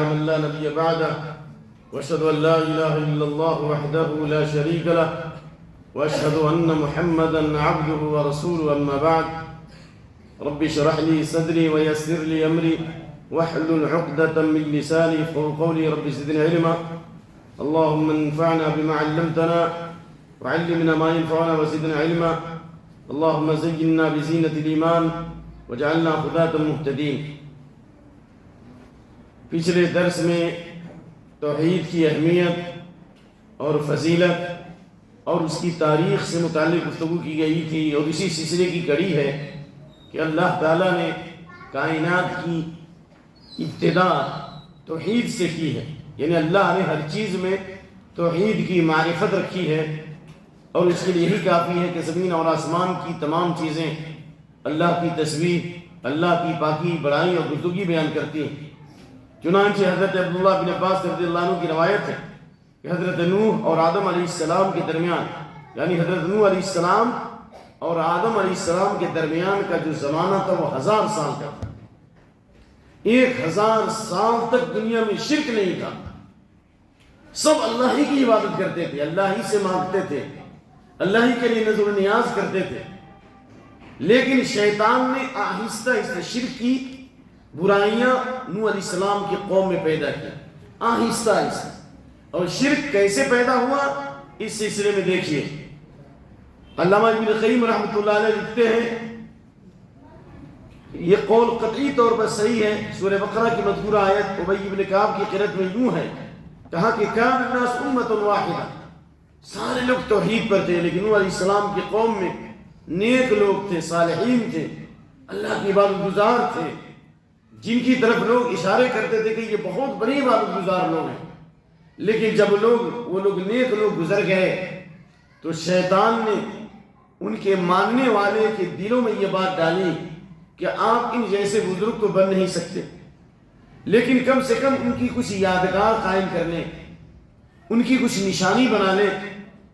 من لا نبي بعده وأشهد أن لا إله إلا الله وحده لا شريك له وأشهد أن محمدا عبده ورسوله أما بعد رب اشرح لي صدري ويسر لي أمري واحلل عقدة من لساني يفقهوا قولي رب زدني علما اللهم انفعنا بما علمتنا وعلمنا ما ينفعنا وزدنا علما اللهم زينا بزينة الإيمان وجعلنا هداة مهتدين. پچھلے درس میں توحید کی اہمیت اور فضیلت اور اس کی تاریخ سے متعلق گفتگو کی گئی تھی، اور اسی سلسلے کی کڑی ہے کہ اللہ تعالیٰ نے کائنات کی ابتدا توحید سے کی ہے، یعنی اللہ نے ہر چیز میں توحید کی معرفت رکھی ہے، اور اس کے لیے یہی کافی ہے کہ زمین اور آسمان کی تمام چیزیں اللہ کی تسبیح، اللہ کی پاکی، بڑائی اور بزرگی بیان کرتی ہیں. چنانچہ حضرت عبداللہ بن عباس رضی اللہ عنہ کی روایت ہے کہ حضرت نوح اور آدم علیہ السلام کے درمیان، یعنی حضرت نوح علیہ السلام اور آدم علیہ السلام کے درمیان کا جو زمانہ تھا وہ 1000 سال کا تھا. 1000 سال تک دنیا میں شرک نہیں تھا، سب اللہ ہی کی عبادت کرتے تھے، اللہ ہی سے مانگتے تھے، اللہ ہی کے لیے نظر و نیاز کرتے تھے. لیکن شیطان نے آہستہ آہستہ شرک کی برائیاں نوح علیہ السلام کی قوم میں پیدا کی، آہستہ آہستہ. اور شرک کیسے پیدا ہوا اس سلسلے میں دیکھیے. علامہ ابن القیم رحمۃ اللہ علیہ لکھتے ہیں، یہ قول قطعی طور پر صحیح ہے. سورہ بقرہ کی مذکورہ آیت ابی بن کعب کی قرأت میں یوں ہے، کہا کہ کان الناس امۃ واحدہ، سارے لوگ توحید پر تھے، لیکن نوح علیہ السلام کی قوم میں نیک لوگ تھے، صالحین تھے، اللہ کی عبادت گزار تھے، جن کی طرف لوگ اشارے کرتے تھے کہ یہ بہت بڑی عبادت گزار لوگ ہیں. لیکن جب وہ لوگ نیک لوگ گزر گئے تو شیطان نے ان کے ماننے والے کے دلوں میں یہ بات ڈالی کہ آپ ان جیسے بزرگ تو بن نہیں سکتے، لیکن کم سے کم ان کی کچھ یادگار قائم کر لیں، ان کی کچھ نشانی بنا لیں،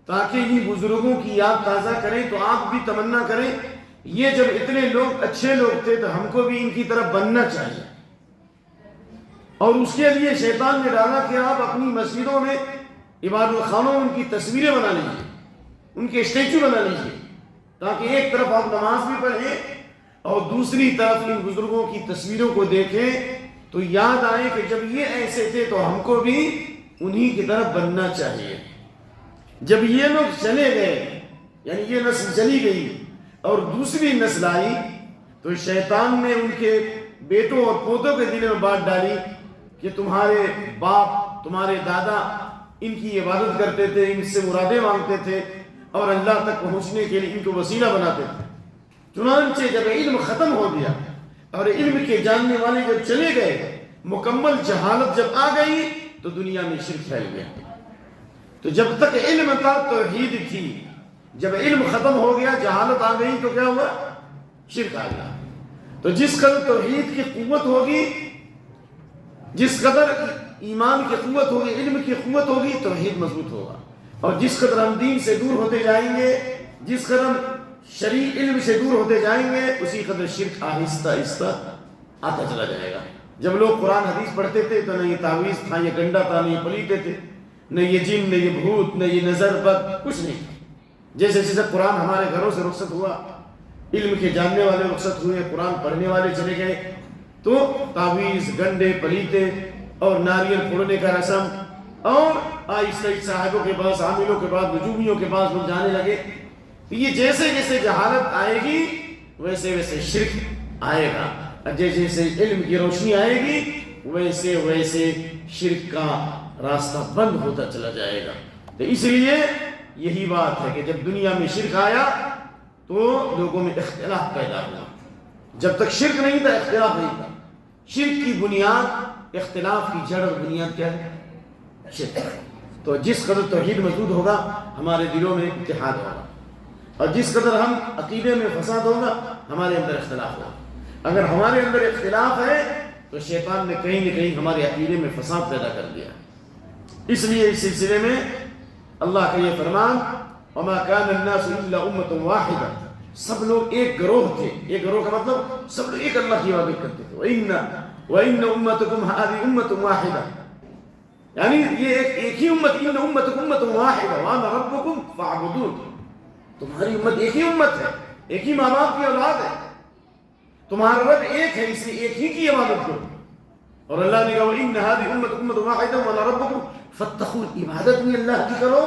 تاکہ ان بزرگوں کی یاد تازہ کریں تو آپ بھی تمنا کریں یہ جب اتنے لوگ اچھے لوگ تھے تو ہم کو بھی ان کی طرف بننا چاہیے. اور اس کے لیے شیطان نے ڈالا کہ آپ اپنی مسجدوں میں، عبادت خانوں میں ان کی تصویریں بنا لیجیے، ان کے اسٹیچو بنا لیجیے، تاکہ ایک طرف آپ نماز بھی پڑھیں اور دوسری طرف ان بزرگوں کی تصویروں کو دیکھیں تو یاد آئے کہ جب یہ ایسے تھے تو ہم کو بھی انہی کی طرف بننا چاہیے. جب یہ لوگ چلے گئے، یعنی یہ نسل چلی گئی اور دوسری نسل آئی، تو شیطان نے ان کے بیٹوں اور پوتوں کے دلوں میں بات ڈالی کہ تمہارے باپ، تمہارے دادا ان کی عبادت کرتے تھے، ان سے مرادیں مانگتے تھے اور اللہ تک پہنچنے کے لیے ان کو وسیلہ بناتے تھے. چنانچہ جب علم ختم ہو گیا اور علم کے جاننے والے جب چلے گئے، مکمل جہالت جب آ گئی تو دنیا میں شرک پھیل گیا. تو جب تک علم تھا توحید تھی، جب علم ختم ہو گیا، جہالت آ گئی تو کیا ہوا؟ شرک آ گیا. تو جس قدر توحید کی قوت ہوگی، جس قدر ایمان کی قوت ہوگی، علم کی قوت ہوگی، توحید مضبوط ہوگا. اور جس قدر ہم دین سے دور ہوتے جائیں گے، جس قدر شرعی علم سے دور ہوتے جائیں گے، اسی قدر شرک آہستہ آہستہ آتا چلا جائے گا. جب لوگ قرآن حدیث پڑھتے تھے تو نہ یہ تعویذ تھا، یہ گنڈا تھا، نہ یہ پلیتے تھے، نہ یہ جن، نہ یہ بھوت، نہ یہ نظر بد، کچھ نہیں. جیسے جیسے قرآن ہمارے گھروں سے رخصت ہوا، علم کے جاننے والے رخصت ہوئے، قرآن پڑھنے والے چلے گئے، تو تعویذ، گنڈے، پلیتے اور ناریل پھوڑنے کا رسم اور آہستہ صاحبوں کے پاس، عاملوں کے پاس، نجومیوں کے پاس لوگ جانے لگے. تو یہ جیسے جیسے جہالت آئے گی ویسے ویسے شرک آئے گا، جیسے جیسے علم کی روشنی آئے گی ویسے ویسے شرک کا راستہ بند ہوتا چلا جائے گا. تو اس لیے یہی بات ہے کہ جب دنیا میں شرک آیا تو لوگوں میں اختلاف پیدا ہوا. جب تک شرک نہیں تھا اختلاف نہیں تھا. شرک کی بنیاد، اختلاف کی جڑ اور بنیاد کیا ہے؟ شرک. تو جس قدر توحید مضبوط ہوگا ہمارے دلوں میں اتحاد ہوگا، اور جس قدر ہم عقیدے میں فساد ہوگا ہمارے اندر اختلاف ہوگا. اگر ہمارے اندر اختلاف ہے تو شیطان نے کہیں نہ کہیں ہمارے عقیدے میں فساد پیدا کر دیا. اس لیے اس سلسلے میں اللہ کا یہ فرمان، وما كان الناس الا امة واحدة، سب لوگ ایک گروہ تھے. ایک گروہ کا مطلب سب لوگ ایک اللہ کی عبادت کرتے تھے. وَإِنَّ وَإِنَّ أُمَّتُكُمْ هَذِهِ أُمَّةٌ وَاحِدَةٌ، یعنی یہ ایک ہی امت، ان امتکم امت واحدہ وانا ربکم فاعبدون، تمہاری امت ایک ہی امت ہے، ایک ہی ماں باپ کی اولاد ہے، تمہارا رب ایک ہے، اس لیے ایک ہی کی عبادت کرو. اور اللہ نے کہا وَإِنَّ هَذِهِ أُمَّتُكُمْ أُمَّةٌ وَاحِدَةٌ وَأَنَا رَبُّكُمْ فَاتَّقُونِ، عبادت بھی اللہ کی کرو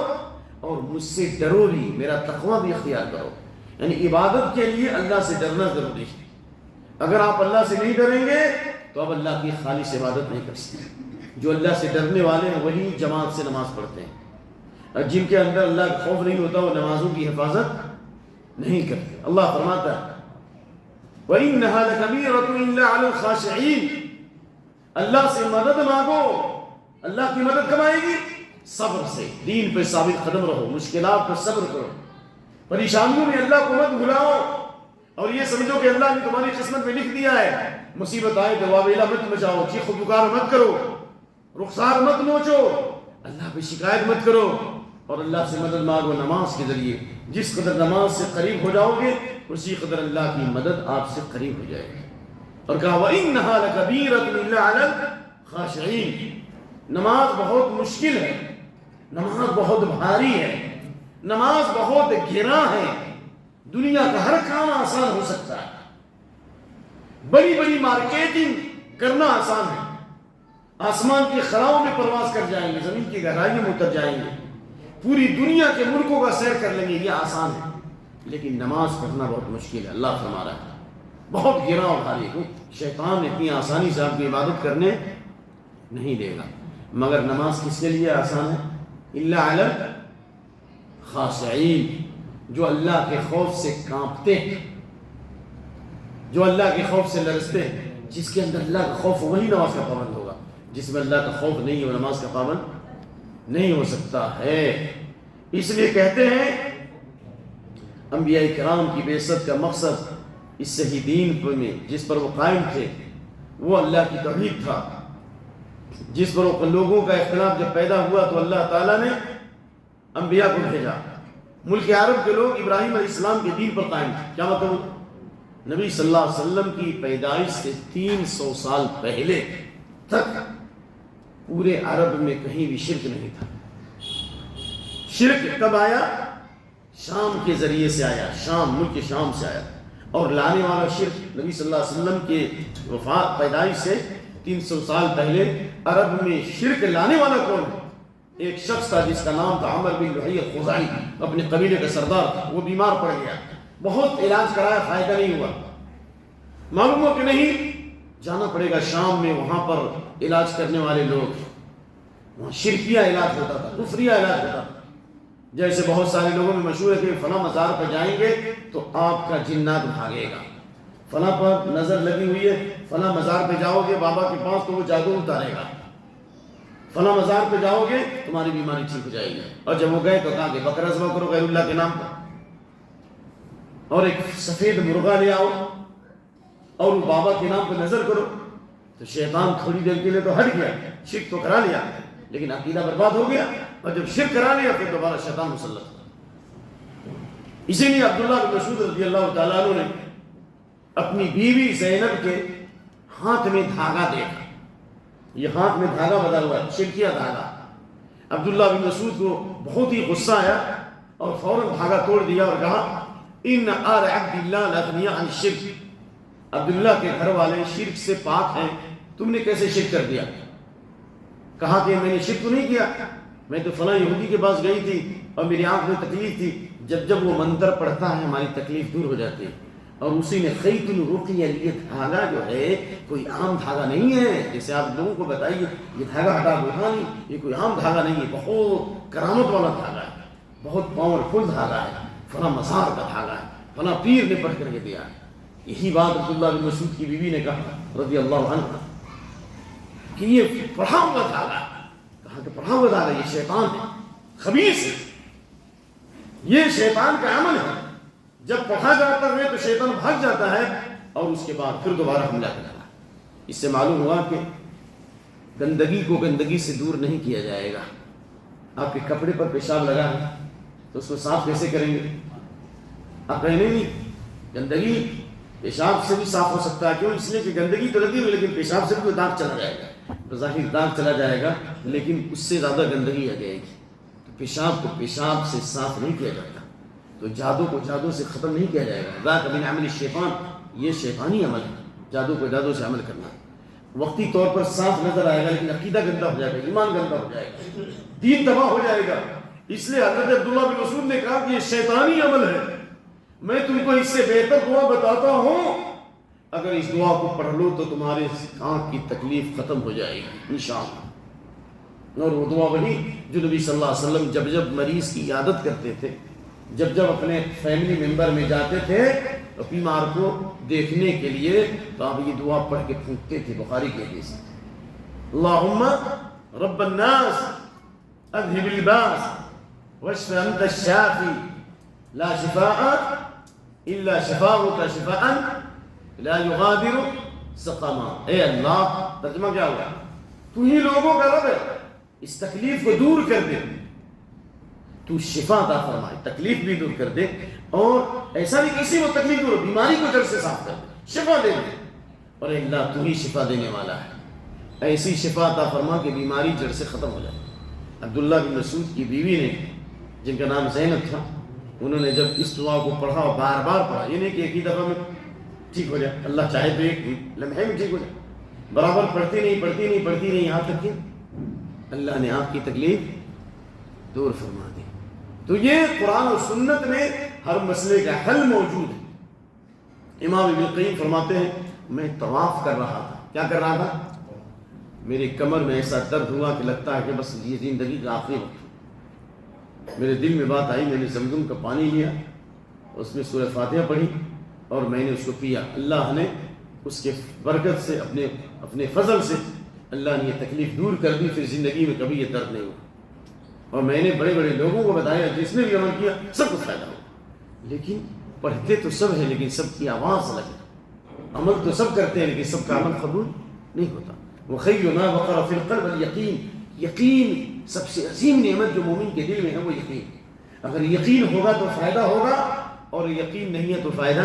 اور مجھ سے ڈرو بھی، میرا تقوی بھی اختیار کرو. یعنی عبادت کے لیے اللہ سے ڈرنا ضروری ہے. اگر آپ اللہ سے نہیں ڈریں گے تو آپ اللہ کی خالص عبادت نہیں کر سکتے. جو اللہ سے ڈرنے والے ہیں وہی جماعت سے نماز پڑھتے ہیں، اور جن کے اندر اللہ کا خوف نہیں ہوتا وہ نمازوں کی حفاظت نہیں کرتے. اللہ فرماتا ہے وَإِنَّهَا لَكَبِيرَةٌ إِلَّا عَلَى الْخَاشِعِينَ، اللہ سے مدد مانگو. اللہ کی مدد کب آئے گی؟ صبر سے. دین پہ ثابت قدم رہو، مشکلات پہ صبر کرو، پریشانیوں میں اللہ کو مت بھلاؤ، اور یہ سمجھو کہ اللہ نے تمہاری قسمت میں لکھ دیا ہے. مصیبت آئے تو واویلا مت مچاؤ، چیخ و پکار مت کرو، رخسار مت نوچو، اللہ پہ شکایت مت کرو، اور اللہ سے مدد مانگو نماز کے ذریعے. جس قدر نماز سے قریب ہو جاؤ گے اسی قدر اللہ کی مدد آپ سے قریب ہو جائے گی. اور کہا وَإِنَّهَا لَكَبِيرَةٌ إِلَّا عَلَى الْخَاشِعِينَ، نماز بہت مشکل ہے، نماز بہت بھاری ہے، نماز بہت گراں ہے. دنیا کا ہر کام آسان ہو سکتا ہے، بڑی بڑی مارکیٹنگ کرنا آسان ہے، آسمان کی خلاؤں میں پرواز کر جائیں گے، زمین کی گہرائیوں میں اتر جائیں گے، پوری دنیا کے ملکوں کا سیر کر لیں گے، یہ آسان ہے. لیکن نماز پڑھنا بہت مشکل ہے. اللہ فرما رہا ہے بہت گراں اور بھاری ہے. شیطان اتنی آسانی سے آپ کی عبادت کرنے نہیں دے گا. مگر نماز کس کے لیے آسان ہے؟ الا علی الخاشعین، جو اللہ کے خوف سے کانپتے ہیں، جو اللہ کے خوف سے لرزتے ہیں. جس کے اندر اللہ کا خوف وہی نماز کا پابند ہوگا، جس میں اللہ کا خوف نہیں ہے وہ نماز کا پابند نہیں ہو سکتا ہے. اس لیے کہتے ہیں انبیاء کرام کی بعثت کا مقصد اس صحیح دین میں جس پر وہ قائم تھے وہ اللہ کی توحید تھا. جس پر وہ لوگوں کا اختلاف جب پیدا ہوا تو اللہ تعالیٰ نے انبیاء کو بھیجا. ملک عرب کے لوگ ابراہیم علیہ السلام کے دین پر قائم تھے. کیا مطلب؟ نبی صلی اللہ علیہ وسلم کی پیدائش سے 300 سال پہلے تک پورے عرب میں کہیں بھی شرک نہیں تھا. شرک کب آیا؟ شام کے ذریعے سے آیا، شام، ملک شام سے آیا. اور لانے والا شرک نبی صلی اللہ علیہ وسلم کے وفات پیدائش سے 300 سال پہلے عرب میں شرک لانے والا کون ہے؟ ایک شخص تھا جس کا نام تھا عمر بن لحی الخزاعی، اپنے قبیلے کا سردار تھا. وہ بیمار پڑ گیا، بہت علاج کرایا، فائدہ نہیں ہوا. معلوم ہو کہ نہیں جانا پڑے گا شام میں، وہاں پر علاج کرنے والے لوگ، وہاں شرکیہ علاج ہوتا تھا، کفریہ علاج ہوتا تھا. جیسے بہت سارے لوگوں میں مشہور ہے کہ فلاں مزار پر جائیں گے تو آپ کا جنات بھاگے گا، فلاں پر نظر لگی ہوئی ہے، فلاں مزار پہ جاؤ گے بابا کے پاس تو وہ جادو اتارے گا، فلاں مزار پہ جاؤ گے تمہاری بیماری ٹھیک ہو جائے گی. اور جب وہ گئے تو کہا کہ بکرا ذبح کرو غیر اللہ کے نام پر، اور ایک سفید مرغا لے آؤ اور وہ بابا کے نام پہ نظر کرو. تو شیطان تھوڑی دیر کے لیے تو ہٹ گیا، شرک تو کرا لیا لیکن عقیدہ برباد ہو گیا، اور جب شرک کرا لیا پھر دوبارہ شیطان مسلط ہوا. اسی لیے عبداللہ بن مسعود رضی اللہ تعالیٰ عنہ نے اپنی بیوی زینب کے ہاتھ میں دھاگا دیکھا. یہ ہاتھ میں دھاگا بنا ہوا ہے، شرکیہ دھاگا. عبداللہ بن مسعود کو بہت ہی غصہ آیا اور فوراً دھاگا توڑ دیا اور کہا ان آل عبد اللہ الاغنیاء عن الشرک، عبداللہ کے گھر والے شرک سے پاک ہیں، تم نے کیسے شرک کر دیا؟ کہا کہ میں نے شرک تو نہیں کیا، میں تو فلاں یہودی کے پاس گئی تھی اور میری آنکھ میں تکلیف تھی، جب وہ منتر پڑھتا ہے ہماری تکلیف دور ہو جاتی ہے. اور اسی نے خیط الرقیہ، یہ دھاگا جو ہے کوئی عام دھاگا نہیں ہے، جیسے آپ لوگوں کو بتائیے یہ دھاگا ہٹا دو، ہاں نہیں، یہ کوئی عام دھاگا نہیں ہے، بہت کرامت والا دھاگا ہے، بہت پاورفل دھاگا ہے، فلاں مزار کا دھاگا ہے، فلاں پیر نے پڑھ کر کے دیا ہے. یہی بات عبداللہ بن مسعود کی بیوی نے کہا رضی اللہ عنہ کہ یہ پڑھا ہوا دھاگا ہے. کہا کہ پڑھا ہوا دھاگا یہ شیطان ہے، خبیث ہے، یہ شیطان کا عمل ہے. جب پڑھا جاتا ہے تو شیطان بھاگ جاتا ہے اور اس کے بعد پھر دوبارہ حملہ کرتا ہے. اس سے معلوم ہوا کہ گندگی کو گندگی سے دور نہیں کیا جائے گا. آپ کے کپڑے پر پیشاب لگا ہے تو اس کو صاف کیسے کریں گے؟ آپ کہیں نہیں گندگی پیشاب سے بھی صاف ہو سکتا ہے، کیوں؟ اس لیے کہ گندگی تو لگی ہوئی لیکن پیشاب سے بھی کوئی داغ چلا جائے گا، بظاہر داغ چلا جائے گا لیکن اس سے زیادہ گندگی آ جائے گی۔ تو پیشاب کو پیشاب سے صاف نہیں کیا جاتا، تو جادو کو جادو سے ختم نہیں کیا جائے گا۔ ذاک من عمل الشیطان، یہ شیطانی عمل ہے، جادو کو جادو سے عمل کرنا۔ وقتی طور پر صاف نظر آئے گا لیکن عقیدہ گندہ ہو جائے گا، ایمان گندہ ہو جائے گا، دین تباہ ہو جائے گا۔ اس لیے حضرت عبداللہ بن مسعود نے کہا کہ یہ شیطانی عمل ہے، میں تم کو اس سے بہتر دعا بتاتا ہوں، اگر اس دعا کو پڑھ لو تو تمہارے آنکھ کی تکلیف ختم ہو جائے گی انشاءاللہ۔ اور وہ دعا وہی جو نبی صلی اللہ علیہ وسلم جب جب مریض کی عیادت کرتے تھے، جب جب اپنے فیملی ممبر میں جاتے تھے بیمار کو دیکھنے کے لیے، تو آپ یہ دعا پڑھ کے پھونکتے تھے، بخاری کے حدیث ہے۔ اللہم رب الناس اذهب الباس واشف انت الشافی لا شفاء الا شفاؤک شفاء لا یغادر سقما۔ اے اللہ، ترجمہ کیا ہوا؟ تو ہی لوگوں کا رب ہے، اس تکلیف کو دور کر دے، تو شفا عطا فرمائے، تکلیف بھی دور کر دے، اور ایسا نہیں کسی کو تکلیف دور، بیماری کو جڑ سے صاف کر دے، شفا دے دے، اور اے اللہ تو ہی شفا دینے والا ہے، ایسی شفا عطا فرما کہ بیماری جڑ سے ختم ہو جائے۔ عبداللہ بن مسعود کی بیوی نے، جن کا نام زینب تھا، انہوں نے جب اس دعا کو پڑھا اور بار بار پڑھا، یہ نہیں کہ ایک ہی دفعہ میں ٹھیک ہو جائے، اللہ چاہے تو ایک لمحے میں ٹھیک ہو جائے، برابر پڑھتی نہیں یہاں تک کہ اللہ نے آپ کی تکلیف دور فرما دی۔ تو یہ قرآن و سنت میں ہر مسئلے کا حل موجود ہے۔ امام ابن القیم فرماتے ہیں، میں طواف کر رہا تھا، کیا کر رہا تھا؟ میری کمر میں ایسا درد ہوا کہ لگتا ہے کہ بس یہ زندگی کا آخری وقت۔ میرے دل میں بات آئی، میں نے زمزم کا پانی لیا، اس میں سورہ فاتحہ پڑھی اور میں نے اس کو پیا۔ اللہ نے اس کے برکت سے، اپنے فضل سے اللہ نے یہ تکلیف دور کر دی، پھر زندگی میں کبھی یہ درد نہیں ہوا۔ اور میں نے بڑے بڑے لوگوں کو بتایا، جس نے بھی عمل کیا سب کو فائدہ ہوا۔ لیکن پڑھتے تو سب ہیں لیکن سب کی آواز الگ ہے، عمل تو سب کرتے ہیں لیکن سب کا عمل قبول نہیں ہوتا۔ وَخَيْرُ مَا وَقَرَ فِي الْقَلْبِ الْيَقِينُ، یقین سب سے عظیم نعمت جو مومن کے دل میں ہے وہ یقین۔ اگر یقین ہوگا تو فائدہ ہوگا، اور یقین نہیں ہے تو فائدہ۔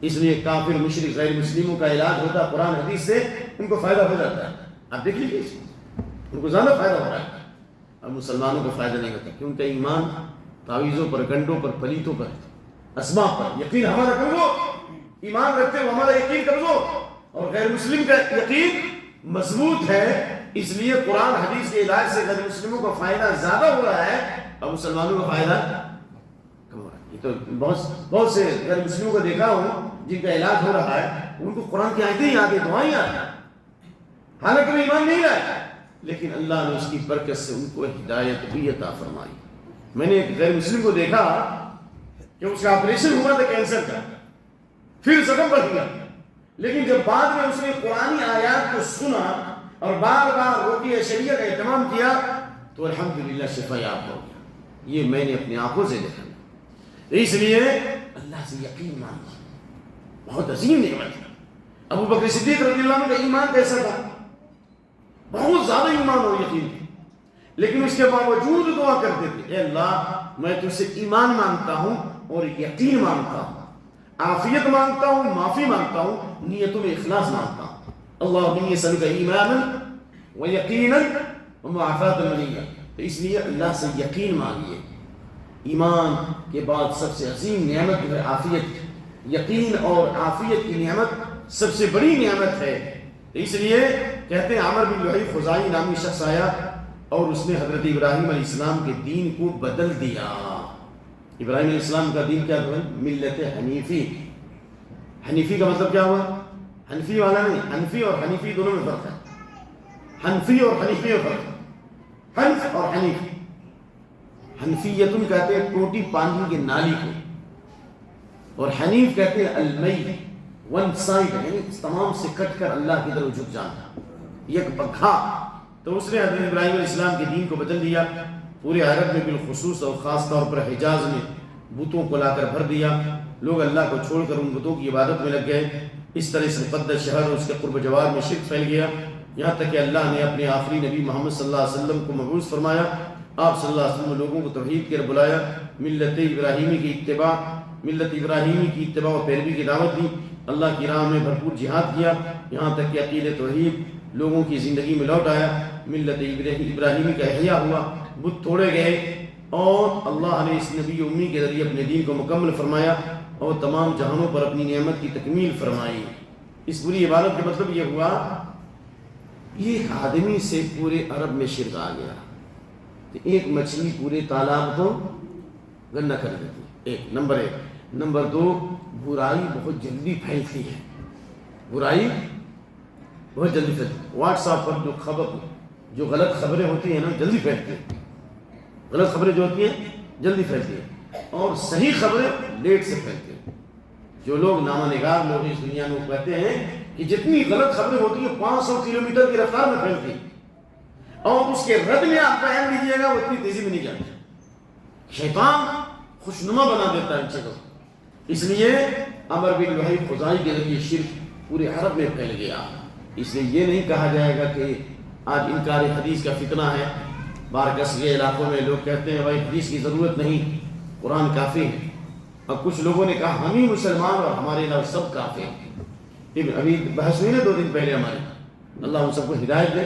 اس لیے کافر مشرک غیر مسلموں کا علاج ہوتا ہے قرآن حدیث سے، ان کو فائدہ ہو جاتا ہے۔ آپ دیکھ لیجیے، ان کو زیادہ فائدہ ہو رہا ہے، اور مسلمانوں کو فائدہ نہیں ہوتا، کیونکہ ایمان تعویذوں پر، گنڈوں پر، پلیتوں پر، اسباب پر۔ یقین ہمارا کمزور، ایمان رکھتے ہو ہمارا یقین کمزور، اور غیر مسلم کا یقین مضبوط ہے۔ اس لیے قرآن حدیث کے علاج سے غیر مسلموں کو فائدہ زیادہ ہو رہا ہے اور مسلمانوں کو فائدہ کم ہو رہا ہے۔ یہ تو بہت سے غیر مسلموں کو دیکھا ہوں جن کا علاج ہو رہا ہے، ان کو قرآن کی آیتیں یاد ہیں، دعائیں یاد ہیں، حالانکہ وہ ایمان نہیں لائے، لیکن اللہ نے اس کی برکت سے ان کو ہدایت بھی عطا فرمائی۔ میں نے ایک غیر مسلم کو دیکھا کہ اس کا آپریشن ہوا تھا کینسر کا، پھر زخم بڑھ گیا، لیکن جب بعد میں اس نے قرآنی آیات کو سنا اور بار بار رقیہ شریعہ کا اہتمام کیا تو الحمدللہ شفا یاب ہو گیا۔ یہ میں نے اپنی آنکھوں سے دیکھا۔ اس لیے اللہ سے یقین مانگی، بہت عظیم نعمت ہے۔ ابو بکر صدیق رضی اللہ عنہ کا ایمان کیسا تھا؟ بہت زیادہ ایمان اور یقین، لیکن اس کے باوجود دعا کرتے تھے، اے اللہ میں تجھ سے ایمان مانگتا ہوں اور یقین مانگتا ہوں، عافیت مانگتا ہوں، معافی مانگتا ہوں، نیتوں میں اخلاص مانگتا ہوں۔ اللہم انی اسألک ایمانا و یقینا و معافات منیہ۔ تو اس لیے اللہ سے یقین مانگیے۔ ایمان کے بعد سب سے عظیم نعمت جو ہے عافیت، یقین اور عافیت کی نعمت سب سے بڑی نعمت ہے۔ اس لیے کہتے ہیں عامر بن لحی خزاعی نامی شخص آیا اور اس نے حضرت ابراہیم علیہ السلام کے دین کو بدل دیا۔ ابراہیم علیہ السلام کا دین کیا تھا؟ ملت حنیفی۔ حنیفی کا مطلب کیا ہوا؟ حنفی والا نہیں، حنفی اور حنیفی دونوں میں فرق ہے۔ حنفی اور حنیفی میں فرق ہے، حنف اور حنیف۔ حنفیتن کہتے ہیں ٹوٹی پانی کے نالی کو، اور حنیف کہتے ہیں المی، ون سائڈ، یعنی تمام سے کٹ کر اللہ کی طرف جھک جانا، یک پکھا۔ تو اس نے حضرت ابراہیم علیہ السلام کے دین کو بدل دیا، پورے عرب میں بالخصوص اور خاص طور پر حجاز میں بتوں کو لا کر بھر دیا، لوگ اللہ کو چھوڑ کر ان بتوں کی عبادت میں لگ گئے۔ اس طرح سے مقدس شہر اور اس کے قرب جوار میں شرک پھیل گیا، یہاں تک کہ اللہ نے اپنے آخری نبی محمد صلی اللہ علیہ وسلم کو مبعوث فرمایا۔ آپ صلی اللہ علیہ وسلم نے لوگوں کو توحید کی طرف بلایا، ملت ابراہیمی کی اتباع ملت ابراہیمی کی اتباع و پیروی کی دعوت دی، اللہ کی راہ میں بھرپور جہاد کیا، یہاں تک کہ عقیدہ توحید لوگوں کی زندگی میں لوٹ آیا، ملت ابراہیمی کا احیاء ہوا، بت توڑے گئے، اور اللہ نے اس نبی امی کے ذریعے اپنے دین کو مکمل فرمایا اور تمام جہانوں پر اپنی نعمت کی تکمیل فرمائی۔ اس پوری عبادت کا مطلب یہ ہوا، ایک آدمی سے پورے عرب میں شرک آ گیا تو ایک مچھلی پورے تالاب کو گندا کر دیتی، ایک نمبر 1۔ نمبر 2، برائی بہت جلدی پھیلتی ہے، برائی بہت جلدی پھیلتی ہے۔ واٹس ایپ پر جو غلط خبریں ہوتی ہیں نا جلدی پھیلتی ہیں، غلط خبریں جو ہوتی ہیں جلدی پھیلتی ہیں، اور صحیح خبریں لیٹ سے پھیلتی ہیں۔ جو لوگ نامہ نگار لوگ اس دنیا میں کہتے ہیں کہ جتنی غلط خبریں ہوتی ہیں 500 کلومیٹر کی رفتار میں پھیلتی ہیں، اور اس کے رد میں آپ بیان دیجیے گا وہ اتنی تیزی میں نہیں جاتی۔ شیطان خوشنما بنا دیتا ہے ان چیزوں، اس لیے عمر بن لحیب خزاعی کے ذریعے شرک پورے عرب میں پھیل گیا۔ اس لیے یہ نہیں کہا جائے گا کہ آج انکار حدیث کا فتنہ ہے، بارکس کے علاقوں میں لوگ کہتے ہیں بھائی حدیث کی ضرورت نہیں، قرآن کافی ہے، اور کچھ لوگوں نے کہا ہم ہی مسلمان اور ہمارے علاوہ سب کافی ہیں۔ ابھی بحث ہوئی نا 2 دن پہلے ہمارے، اللہ ہم سب کو ہدایت دے،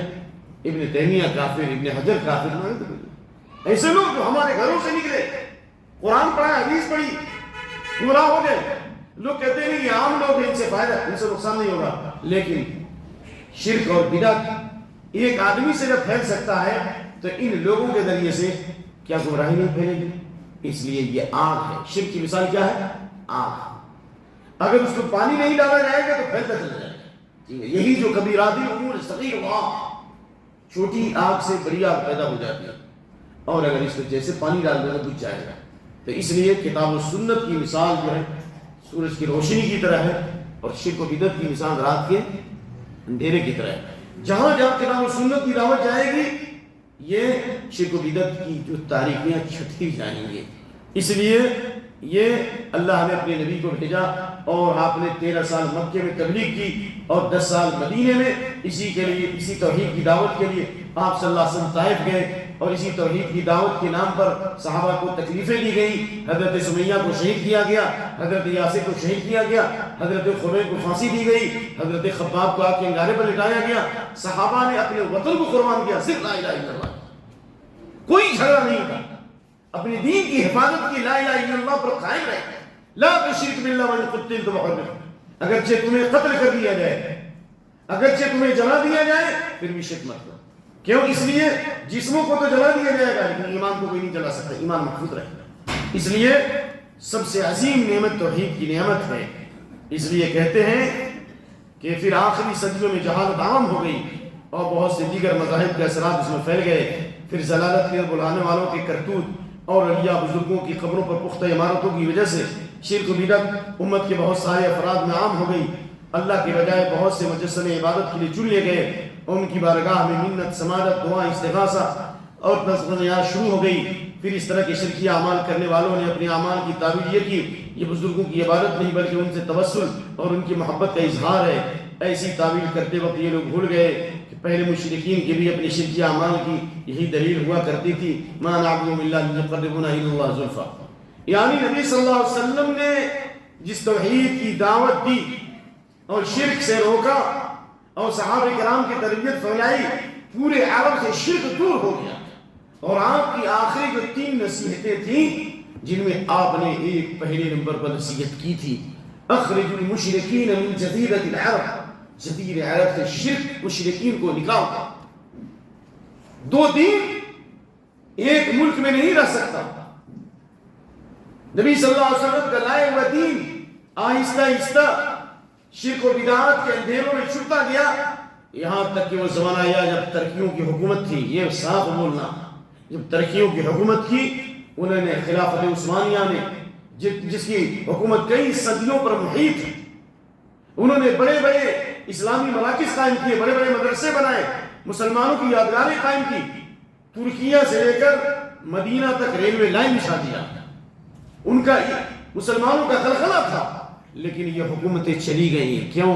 ابن تیمیہ کافر، ابن حجر کافر، ایسے لوگ جو ہمارے گھروں سے نکلے، قرآن پڑھا، حدیث پڑھی، گمراہ ہو گئے۔ لوگ کہتے ہیں نہیں یہ عام لوگ ہیں، ان سے فائدہ، ان سے نقصان نہیں ہوگا، لیکن شرک اور بدعت ایک آدمی سے جب پھیل سکتا ہے تو ان لوگوں کے ذریعے سے کیا گمراہی نہیں پھیلے گی؟ اس لیے یہ آگ ہے۔ شرک کی مثال کیا ہے؟ آگ۔ اگر اس کو پانی نہیں ڈالا جائے گا تو پھیلتا چلا جائے گا۔ یہی جو کبیراتی امور صغیرہ، چھوٹی آگ سے بڑی آگ پیدا ہو جاتی ہے، اور اگر اس کو جیسے پانی ڈال دے تو بجھ جائے گا۔ تو اس لیے کتاب و سنت کی مثال جو ہے سورج کی روشنی کی طرح ہے، اور شرک و بدعت کی مثال رات کے اندھیرے کی طرح ہے۔ جہاں جہاں کتاب و سنت کی دعوت جائے گی یہ شرک و بدعت کی جو تاریخیاں چھٹتی جائیں گی۔ اس لیے یہ اللہ نے اپنے نبی کو بھیجا، اور آپ نے 13 سال مکے میں تبلیغ کی اور 10 سال مدینے میں، اسی کے لیے، اسی توحید کی دعوت کے لیے آپ صلی اللہ علیہ وسلم طائف گئے، اور اسی توحید کی دعوت کے نام پر صحابہ کو تکلیفیں دی گئی۔ حضرت سمیہ کو شہید کیا گیا، حضرت یاسر کو شہید کیا گیا، حضرت خبیب کو پھانسی دی گئی، حضرت خباب کو آگ کے انگارے پر لٹایا گیا۔ صحابہ نے اپنے وطن کو قربان کیا، صرف لا الہ الا اللہ، کوئی جھگڑا نہیں تھا، اپنے دین کی حفاظت کی، لا الہ الا اللہ پر قائم رہے۔ لا تشرک باللہ وان قتلت محرم، اگرچہ تمہیں قتل کر دیا جائے، اگرچہ تمہیں جلا دیا جائے، پھر بھی شرک مت کرو۔ کیوں؟ اس لیے جسموں کو تو جلا دیا جائے گا لیکن ایمان کو کوئی نہیں جلا سکتا، ایمان محفوظ رہے گا۔ اس لیے سب سے عظیم نعمت توحید کی نعمت ہے۔ اس لیے کہتے ہیں کہ پھر آخری صدیوں میں جہالت عام ہو گئی اور بہت سے دیگر مذاہب کے اثرات اس میں پھیل گئے۔ پھر ضلالت کے بلانے والوں کے کرتوت اور اولیاء بزرگوں کی قبروں پر پختہ عمارتوں کی وجہ سے شرک و بدعت امت کے بہت سارے افراد میں عام ہو گئی۔ اللہ کے بجائے بہت سے مجسمے عبادت کے لیے چن لیے گئے، ان کی بارگاہ میں منت، سماجت، دعا، استغاثہ اور نذر شروع ہو گئی۔ پھر اس طرح کے شرکی اعمال کرنے والوں نے اپنے اعمال کی تعبیر یہ کی یہ بزرگوں کی عبادت نہیں بلکہ ان سے توسل اور ان کی محبت کا اظہار ہے۔ ایسی تعبیر کرتے وقت یہ لوگ بھول گئے کہ پہلے مشرکین کے بھی اپنے شرکی اعمال کی یہی دلیل ہوا کرتی تھی، ما نعبدهم الا ليقربونا الى الله زلفى، یعنی نبی صلی اللہ علیہ وسلم نے جس توحید کی دعوت دی اور شرک سے روکا اور صحابہ کرام کی تربیت پھیلائی، پورے عرب سے شرک دور ہو گیا۔ اور آپ کی آخری جو 3 نصیحتیں تھیں جن میں آپ نے ایک پہلے نمبر پر نصیحت کی تھی، اخرج المشرکین من جزیرۃ العرب، جزیرہ عرب سے شرک مشرکین کو نکالو۔ 2 دین ایک ملک میں نہیں رہ سکتا۔ نبی صلی اللہ علیہ وسلم کا لائے ہوا دین آہستہ آہستہ شرک و بدعات کے اندھیروں میں چھپتا گیا، یہاں تک کہ وہ زمانہ آیا جب ترکیوں کی حکومت تھی۔ یہ صاف بولنا، جب ترکیوں کی حکومت کی، انہوں نے خلافت عثمانیہ نے جس کی حکومت کئی صدیوں پر محیط ہے، انہوں نے بڑے بڑے اسلامی مراکز قائم کیے، بڑے بڑے مدرسے بنائے، مسلمانوں کی یادگاریں قائم کی، ترکیہ سے لے کر مدینہ تک ریلوے لائن بچھا دیا۔ ان کا مسلمانوں کا خلخلہ تھا، لیکن یہ حکومتیں چلی گئی ہیں۔ کیوں؟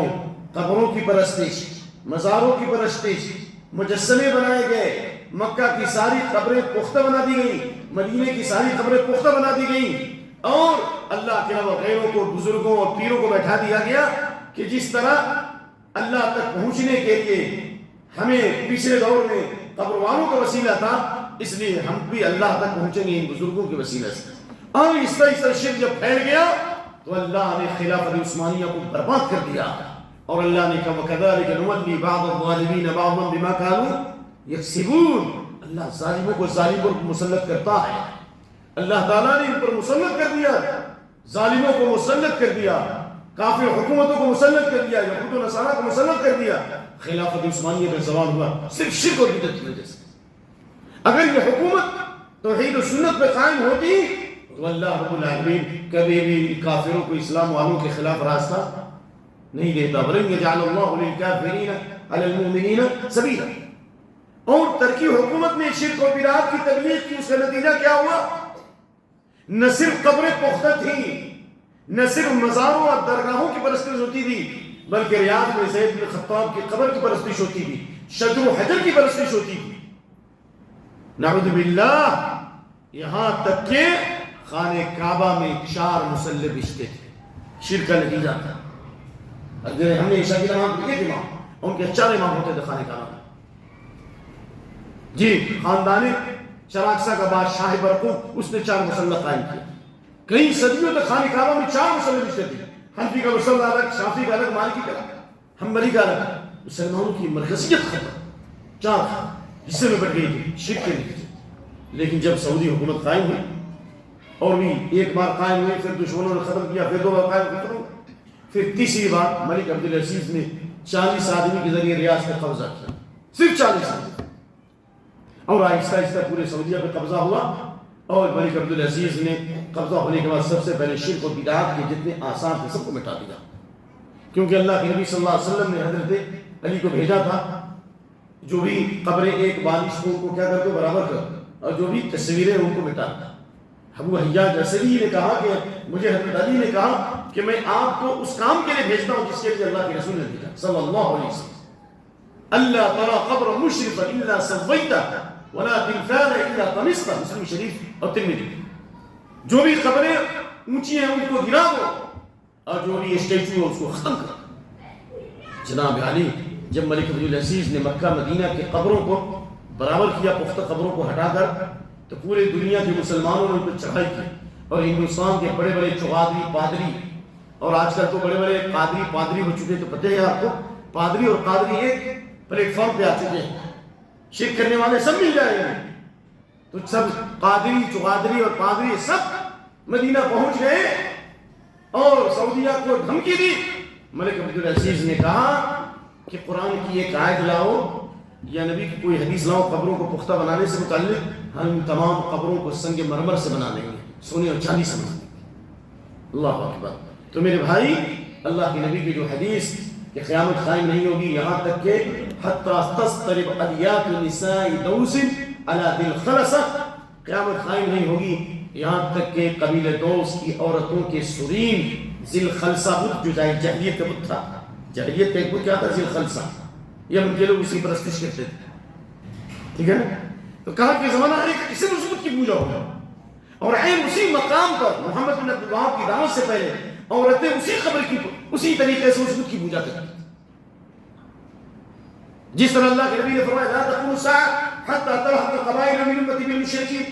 قبروں کی پرستش، مزاروں کی پرستش، مجسمے بنائے گئے، مکہ کی ساری قبریں پختہ بنا دی گئی، مدینے کی ساری قبریں پختہ بنا دی گئی، اور اللہ کے علاوہ غیروں کو، بزرگوں اور پیروں کو بیٹھا دیا گیا کہ جس طرح اللہ تک پہنچنے کے لیے ہمیں پچھلے دور میں قبر والوں کا وسیلہ تھا، اس لیے ہم بھی اللہ تک پہنچیں گے ان بزرگوں کے وسیلہ سے۔ اور اس طرح شرک جب پھیل گیا تو اللہ نے خلافت عثمانیہ کو برباد کر دیا، اور اللہ نے کہا وَكَذَلِكَ نُوَلِّي بَعْضَ الظَّالِمِينَ بَعْضًا بِمَا كَانُوا يَكْسِبُونَ۔ اللہ ظالموں کو ظالموں پر مسلط کرتا ہے، اللہ تعالیٰ نے ان پر مسلط کر دیا، ظالموں کو مسلط کر دیا، کافر حکومتوں کو مسلط کر دیا، یہود و نصارہ کو مسلط کر دیا۔ خلافت عثمانیہ کا زوال ہوا صرف شرک اور بدعت کی وجہ سے۔ اگر یہ حکومت توحید و سنت پہ قائم ہوتی تو اللہ رب العالمین کبھی بھی کافروں کو اسلام والوں کے خلاف راستہ نہیں دیتا۔ وَلَن يَجْعَلَ اللَّهُ لِلْكَافِرِينَ عَلَى الْمُؤْمِنِينَ سَبِيلًا۔ اور ترکی حکومت نے شرک و بدعت کی تبلیغ کی، اس کا نتیجہ کیا ہوا؟ نہ صرف قبریں پختہ تھیں، نہ صرف مزاروں اور درگاہوں کی پرستش ہوتی تھی، بلکہ ریاض میں زید بن خطاب کی قبر کی پرستش ہوتی تھی، شجر و حجر کی پرستش ہوتی تھی، نعوذ باللہ۔ یہاں تک کہ خانہ کعبہ میں 4 مصلی بچتے تھے، شرک کا نتیجہ تھا۔ اگر ہم نے عشاء کی نماز پڑھی تھی، ان کے 4 امام ہوتے تھے خانہ کعبہ میں۔ جی، خاندان چراغسا کا بادشاہ برقوق، اس نے 4 مصلی قائم کیا۔ کئی صدیوں تک خانہ کعبہ میں 4 مصلی بچتے تھے، حنفی کا مصلی الگ، شافعی کا الگ، مالکی کا الگ، حنبلی کا الگ۔ مسلمانوں کی مرکزیت ختم، 4 حصے میں بٹ گئی تھی شرک کے نتیجے۔ لیکن جب سعودی حکومت قائم ہوئی، اور بھی ایک بار قائم ہوئی، پھر دشمنوں نے ختم کیا، پھر 2 بار قائم ختم، پھر تیسری بار ملک عبدالعزیز نے 40 آدمی کے ذریعے ریاض پہ قبضہ کیا، صرف 40 آدمی، اور آہستہ آہستہ پورے سعودیہ پہ قبضہ ہوا۔ اور ملک عبدالعزیز نے قبضہ ہونے کے بعد سب سے پہلے شرک و بدعات کے جتنے آثار تھے سب کو مٹا دیا، کیونکہ اللہ کے نبی صلی اللہ علیہ وسلم نے حضرت علی کو بھیجا تھا، جو بھی قبریں ایک بالش کو کیا کر دو، برابر کر، اور جو بھی تصویریں ان کو مٹا دیا۔ ابو حیاج اسدی نے کہا کہ مجھے حضرت علی نے کہا کہ میں آپ کو اس کام کے لیے بھیجتا ہوں جس کے لیے اللہ کے رسول نے بھیجا صلی اللہ علیہ وسلم۔ اللہ ترى قبر مشرفا الا سويته ولا تمثال الا طمسته، مسلم شریف اور ترمذی۔ جو بھی قبریں اونچی ہیں ان کو گرا دو، اور جو بھی اسٹیچو ہے اس کو ختم کر دو۔ جناب علی جب ملک عبدالعزیز نے مکہ مدینہ کے قبروں کو برابر کیا، پختہ قبروں کو ہٹا کر، تو پورے دنیا کے مسلمانوں نے ان پر چڑھائی کی، اور ہندوستان کے بڑے بڑے چوغادری پادری، اور آج کل تو بڑے بڑے قادری پادری ہو چکے، تو پتہ ہے آپ کو پادری اور قادری ایک پلیٹ فارم پہ آ چکے ہیں، شرک کرنے والے سب مل جائیں گے، تو سب قادری چوغادری اور پادری سب مدینہ پہنچ گئے اور سعودیہ کو دھمکی دی۔ ملک عبدالعزیز نے کہا کہ قرآن کی ایک آیت لاؤ یا نبی کی کوئی حدیث لاؤ قبروں کو پختہ بنانے سے متعلق، ہم تمام قبروں کو سنگ مرمر سے بنا دیں گے، سونے اور چاندی سے بنا دیں گے۔ اللہ اکبر۔ تو میرے بھائی، اللہ کے نبی کی جو حدیث کہ قیامت قائم نہیں ہوگی یہاں تک کہ حتی تسترب ادیات نساء دوس علی ذی الخلصہ، قیامت قائم نہیں ہوگی یہاں تک کہ قبیلہ دوس کی عورتوں کے سرین ذی الخلصہ بت، جو جاہلیت کا بت تھا، جاہلیت کا ایک بت کیا تھا؟ ذی الخلصہ، یہ ہم کے لوگ اسی پرستش کرتے تھے، ٹھیک ہے نا؟ تو کہا کہ زمانہ آئے کہ کسی بت کی پوجا ہوگا، اور عین اسی مقام پر محمد بن عبدالوہاب کی دعوت سے پہلے عورتیں اسی قبر کی اسی طریقے سے اس بت کی پوجا کرتی، جس طرح اللہ کے نبی نے فرمایا لا تقوم الساعة حتى تلحق قبائل من امتی بالمشرکین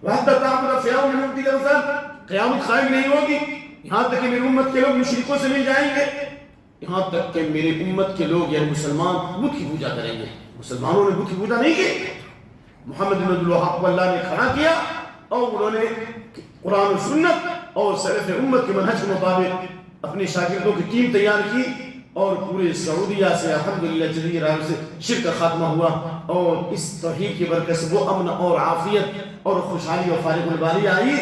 وحتى تعبد فئام من امتی الاوثان، قیامت قائم نہیں ہوگی یہاں تک کہ میری امت کے لوگ مشرکوں سے مل جائیں گے، یہاں تک کہ میری امت کے لوگ یعنی مسلمان بت کی پوجا کریں گے۔ مسلمانوں نے بت کی پوجا نہیں کی، محمد بن عبدالوہاب کو اللہ نے کھڑا کیا، اور انہوں نے قرآن و سنت اور سلف امت کے منہج کے مطابق اپنے شاگردوں کی ٹیم تیار کی، اور پورے سعودیہ سے الحمدللہ جدید راہ سے شرک کا خاتمہ ہوا، اور اس توحید کی برکت سے وہ امن اور عافیت اور خوشحالی اور فارغ البالی آئی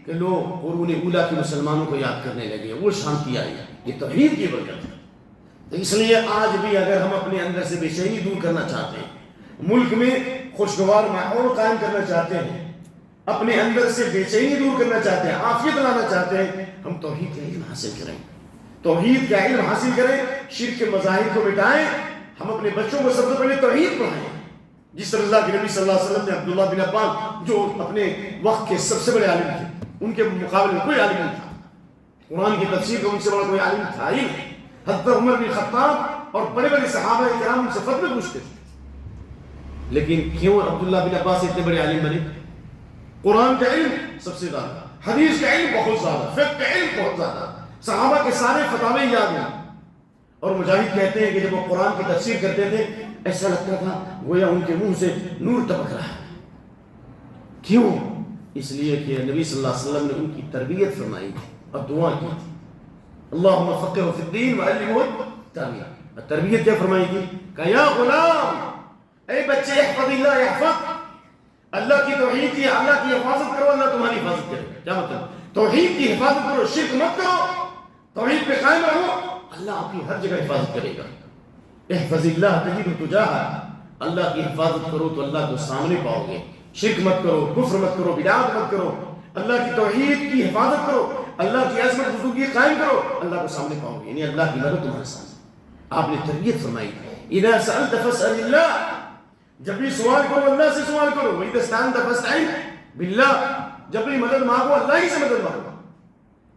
کہ لوگ قرون اولیٰ کے مسلمانوں کو یاد کرنے لگے، وہ شانتی آئی، یہ توحید کی برکت ہے۔ تو اس لیے آج بھی اگر ہم اپنے اندر سے بے چینی دور کرنا چاہتے ہیں، ملک میں خوشگوار ماحول قائم کرنا چاہتے ہیں، اپنے اندر سے بے چینی دور کرنا چاہتے ہیں، عافیت لانا چاہتے ہیں، ہم توحید کا علم حاصل کریں، توحید کا علم حاصل کریں، شرک کے مظاہر کو مٹائیں، ہم اپنے بچوں کو سب سے پہلے توحید پڑھائیں، جس طرح اللہ کے نبی صلی اللہ علیہ وسلم نے عبداللہ بن عباس جو اپنے وقت کے سب سے بڑے عالم تھے، ان کے مقابلے میں کوئی عالم نہیں تھا. قرآن کی تفسیر کا ان سے بڑا کوئی عالم تھا ہی نہیں. حضرت عمر بن خطاب اور بڑے بڑے صحابہ کرام ان سے فتوے پوچھتے تھے. لیکن کیوں عبداللہ بن عباس اتنے بڑے عالم بنے؟ قرآن کا علم سب سے زیادہ، حدیث کا علم بہت زیادہ، فقہ کا علم بہت زیادہ، صحابہ کے سارے فتاوے یاد ہیں. اور مجاہد کہتے ہیں کہ جب وہ قرآن کی تفسیر کرتے تھے ایسا لگتا تھا گویا ان کے منہ سے نور ٹپک رہا ہے. کیوں؟ اس لیے کہ نبی صلی اللہ علیہ وسلم نے ان کی تربیت فرمائی تھی اور دعا کی تھی، اللہم فقہہ فی الدین وعلمہ التأویل. تربیت کیا فرمائی تھی کہ یا غلام، اے بچے، احفظ اللہ یحفظ، اللہ کی توحید کی، اللہ کی حفاظت کرو، اللہ تمہاری حفاظت کرے. کیا مطلب؟ توحید کی حفاظت کرو، شرک مت کرو، توحید پہ قائم رہو، اللہ آپ کی ہر جگہ حفاظت کرے گا. احفظ اللہ تجدہ تجاہک، اللہ کی حفاظت کرو تو اللہ کو سامنے پاؤ گے. شرک مت کرو، کفر مت کرو، بدعات مت کرو، اللہ کی توحید کی حفاظت کرو، اللہ کی عظمت بزرگی قائم کرو، اللہ کو سامنے پاؤ گے. یعنی اللہ کی مدد تمہارے سامنے. آپ نے تربیت فرمائی. اذا سألت فاسأل اللہ، جب بھی سوال کرو اللہ سے سوال کرو. وَإِذَا اسْتَعَنْتَ فَاسْتَعِنْ بِاللَّهِ، جب بھی مدد مانگو اللہ ہی سے مدد مانگو،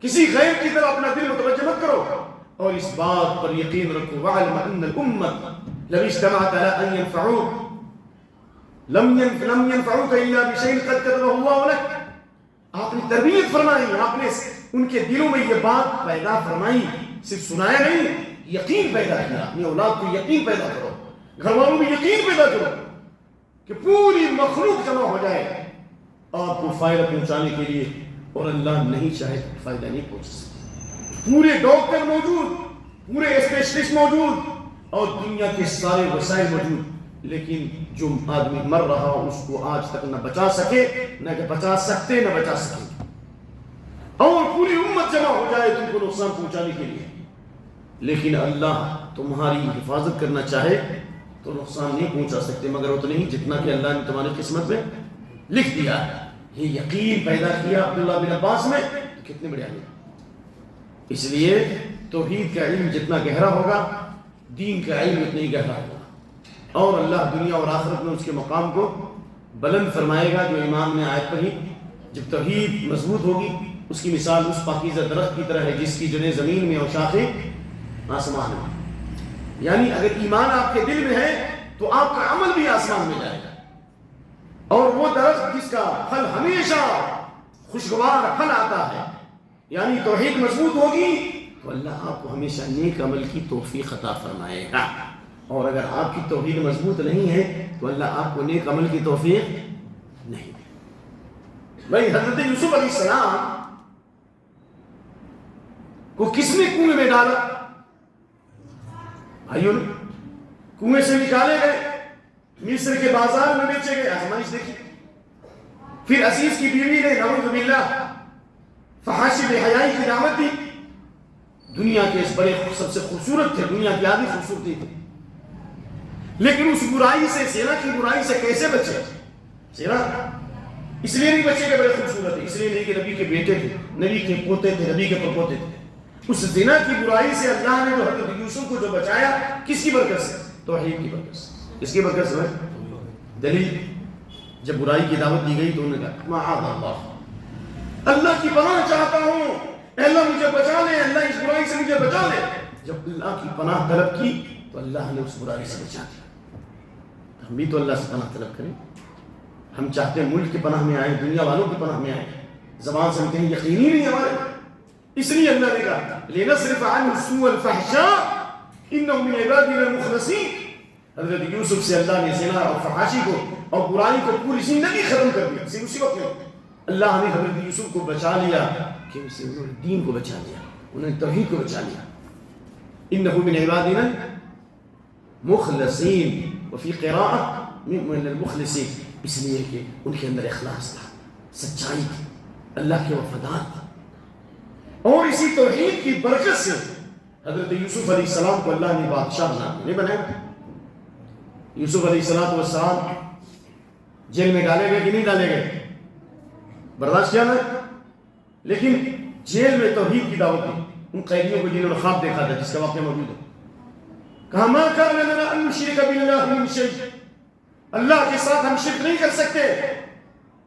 کسی غیر کی طرف اپنا دل متوجہ مت کرو. اور اس بات پر یقین رکھو وَعَلْمَ أَنَّ الْأُمَّةَ لَوِ اجْتَمَعَتْ عَلَىٰ أَن يَنْفَعُوكَ لَمْ يَنْفَعُوكَ إِلَّا بِشَيْءٍ قَدْ كَتَبَهُ اللَّهُ لَكَ. آپ نے تربیت فرمائی، آپ نے ان کے دلوں میں یہ بات پیدا فرمائی، صرف سنایا نہیں، یقین پیدا کیا. اپنی اولاد کو یقین پیدا کرو، گھر والوں میں یقین پیدا کرو کہ پوری مخلوق جمع ہو جائے آپ کو فائدہ پہنچانے کے لیے، اور اللہ نہیں چاہے فائدہ نہیں پہنچ سکے. پورے ڈاکٹر موجود، پورے اسپیشلسٹ موجود، اور دنیا کے سارے وسائل موجود، لیکن جو آدمی مر رہا اس کو آج تک نہ بچا سکے، نہ کہ بچا سکتے نہ بچا سکیں. اور پوری امت جمع ہو جائے تم کو نقصان پہنچانے کے لیے، لیکن اللہ تمہاری حفاظت کرنا چاہے تو نقصان نہیں پہنچا سکتے مگر اتنا ہی جتنا کہ اللہ نے تمہاری قسمت میں لکھ دیا. یہ یقین پیدا کیا عبداللہ بن عباس میں، تو کتنے بڑے عالم. اس لیے توحید کا علم جتنا گہرا ہوگا دین کا علم اتنا ہی گہرا ہوگا، اور اللہ دنیا اور آخرت میں اس کے مقام کو بلند فرمائے گا. جو امام نے آیت پڑھی، جب توحید مضبوط ہوگی اس کی مثال اس پاکیزہ درخت کی طرح ہے جس کی جڑیں زمین میں اور شاخیں آسمان میں. یعنی اگر ایمان آپ کے دل میں ہے تو آپ کا عمل بھی آسمان میں جائے گا. اور وہ درخت جس کا پھل ہمیشہ خوشگوار پھل آتا ہے، یعنی توحید مضبوط ہوگی تو اللہ آپ کو ہمیشہ نیک عمل کی توفیق عطا فرمائے گا. اور اگر آپ کی توحید مضبوط نہیں ہے تو اللہ آپ کو نیک عمل کی توفیق نہیں دے. بھائی حضرت یوسف علیہ السلام کو کس نے کنویں میں ڈالا؟ بھائیوں نے کنویں سے نکالے گئے، مصر کے بازار میں بیچے گئے. آزمائش دیکھیے. پھر عزیز کی بیوی نے نعوذ باللہ فحاشی بے حیائی کی دعوت دی. دنیا کے اس بڑے سب سے خوبصورت تھے، دنیا کی آدھی خوبصورتی تھی، لیکن اس برائی سے، زنا کی برائی سے کیسے بچے؟ زنا اس لیے نہیں بچے کہ بڑے خوبصورت تھے، اس لیے نہیں کہ نبی کے بیٹے تھے، نبی کے پوتے تھے، نبی کے پرپوتے تھے. اس زنا کی برائی سے اللہ نے جو حضرت یوسف کو جو بچایا، کس کی برکت سے؟ توحید کی برکت سے. اس کی برکت سے دلیل، جب برائی کی دعوت دی گئی تو انہوں نے کہا معاذ اللہ، اللہ کی پناہ چاہتا ہوں، اللہ مجھے بچا لے، اللہ اس برائی سے مجھے بچا لے. جب اللہ کی پناہ طلب کی تو اللہ نے اس برائی سے بچا دیا. ہم بھی تو اللہ سے پناہ طلب کریں. ہم چاہتے ہیں ملک کی پناہ میں آئیں، دنیا والوں کی پناہ میں آئیں، زبان سے کہیں یقینی نہیں ہمارے. اس لیے اللہ نے کہا لنصرف عنه السوء والفحشاء انه من عبادنا المخلصین. حضرت یوسف سے اللہ نے زنا اور فحاشی کو اور برائی کو پوری زندگی ختم کر دیا. صرف اسی وقت میں اللہ نے حضرت یوسف کو بچا لیا کہ اسے انہوں نے دین کو بچا لیا، انہوں نے توحید کو بچا لیا. انه من عبادنا مخلصین، وفی قراءۃ من المخلصین، اس لیے کہ ان کے اندر اخلاص تھا، سچائی تھی، اللہ کے وفادار تھا. اور اسی توحید کی برکت سے حضرت یوسف علیہ السلام کو اللہ نے بادشاہ بنایا. یوسف علیہ السلام جیل میں ڈالے گئے کہ نہیں ڈالے گئے؟ برداشت کیا نا. لیکن جیل میں توحید کی دعوت دی ان قیدیوں کو جنہوں نے خواب دیکھا تھا، جس کا واقعہ موجود ہے. کہا ما کان لنا ان نشرک باللہ من شیء، اللہ کے ساتھ ہم شرک نہیں کر سکتے.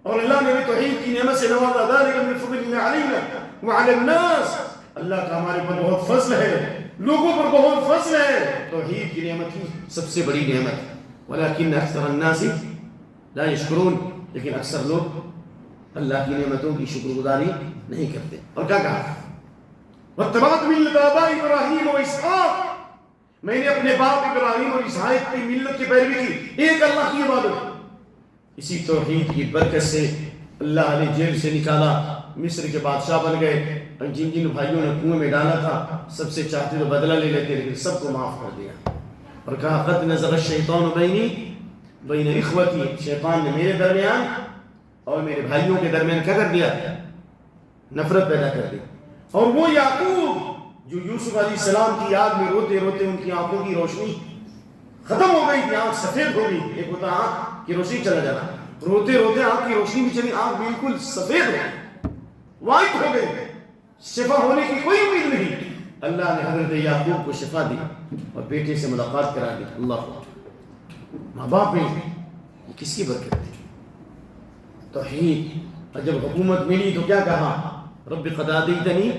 اور اللہ نے بھی توحید کی نعمت سے نوازا، ذالک من فضل اللہ علینا وعلی الناس، اللہ کا ہمارے پر بہت فضل ہے، لوگوں پر بہت فضل ہے، توحید کی نعمت ہی سب سے بڑی نعمت، ولکن اکثر الناس لا یشکرون، لیکن اکثر لوگ اللہ کی نعمتوں کی شکر گزاری نہیں کرتے۔ اور کیا کہا؟ واتبعت ملت آبائی ابراہیم و اسحاق، میں نے اپنے باپ ابراہیم اور اسحاق کی ملت کی پیروی کی، ایک اللہ کی عبادت۔ اسی توحید کی برکت سے اللہ نے جیل سے نکالا، مصر کے بادشاہ بن گئے، جن جن بھائیوں نے کنویں میں ڈالا تھا سب سے چاہتے تو بدلہ لے لیتے، لیکن سب کو معاف کر دیا اور کہا قد نزغ الشیطان بینی بین اخوتی، شیطان نے میرے درمیان اور میرے بھائیوں کے درمیان کیا کر دیا؟ نفرت پیدا کر دی۔ اور وہ یعقوب جو یوسف علیہ السلام کی یاد میں روتے روتے ان کی آنکھوں کی روشنی ختم ہو گئی تھی، آنکھ سفید ہو گئی، ایک ہوتا آنکھ کی روشنی چلا جانا، روتے روتے آنکھ کی روشنی بھی چلی، آنکھ بالکل سفید ہو گئی، وائٹ ہو گئی، شفا ہونے کی کوئی امید نہیں۔ اللہ نے حضرت یعقوب کو شفا دی اور بیٹے سے ملاقات کرا دی۔ اللہ ماں باپ میں یہ کس کی برکت تھی؟ توحید۔ اور جب حکومت ملی تو کیا کہا؟ رب قد آتیتنی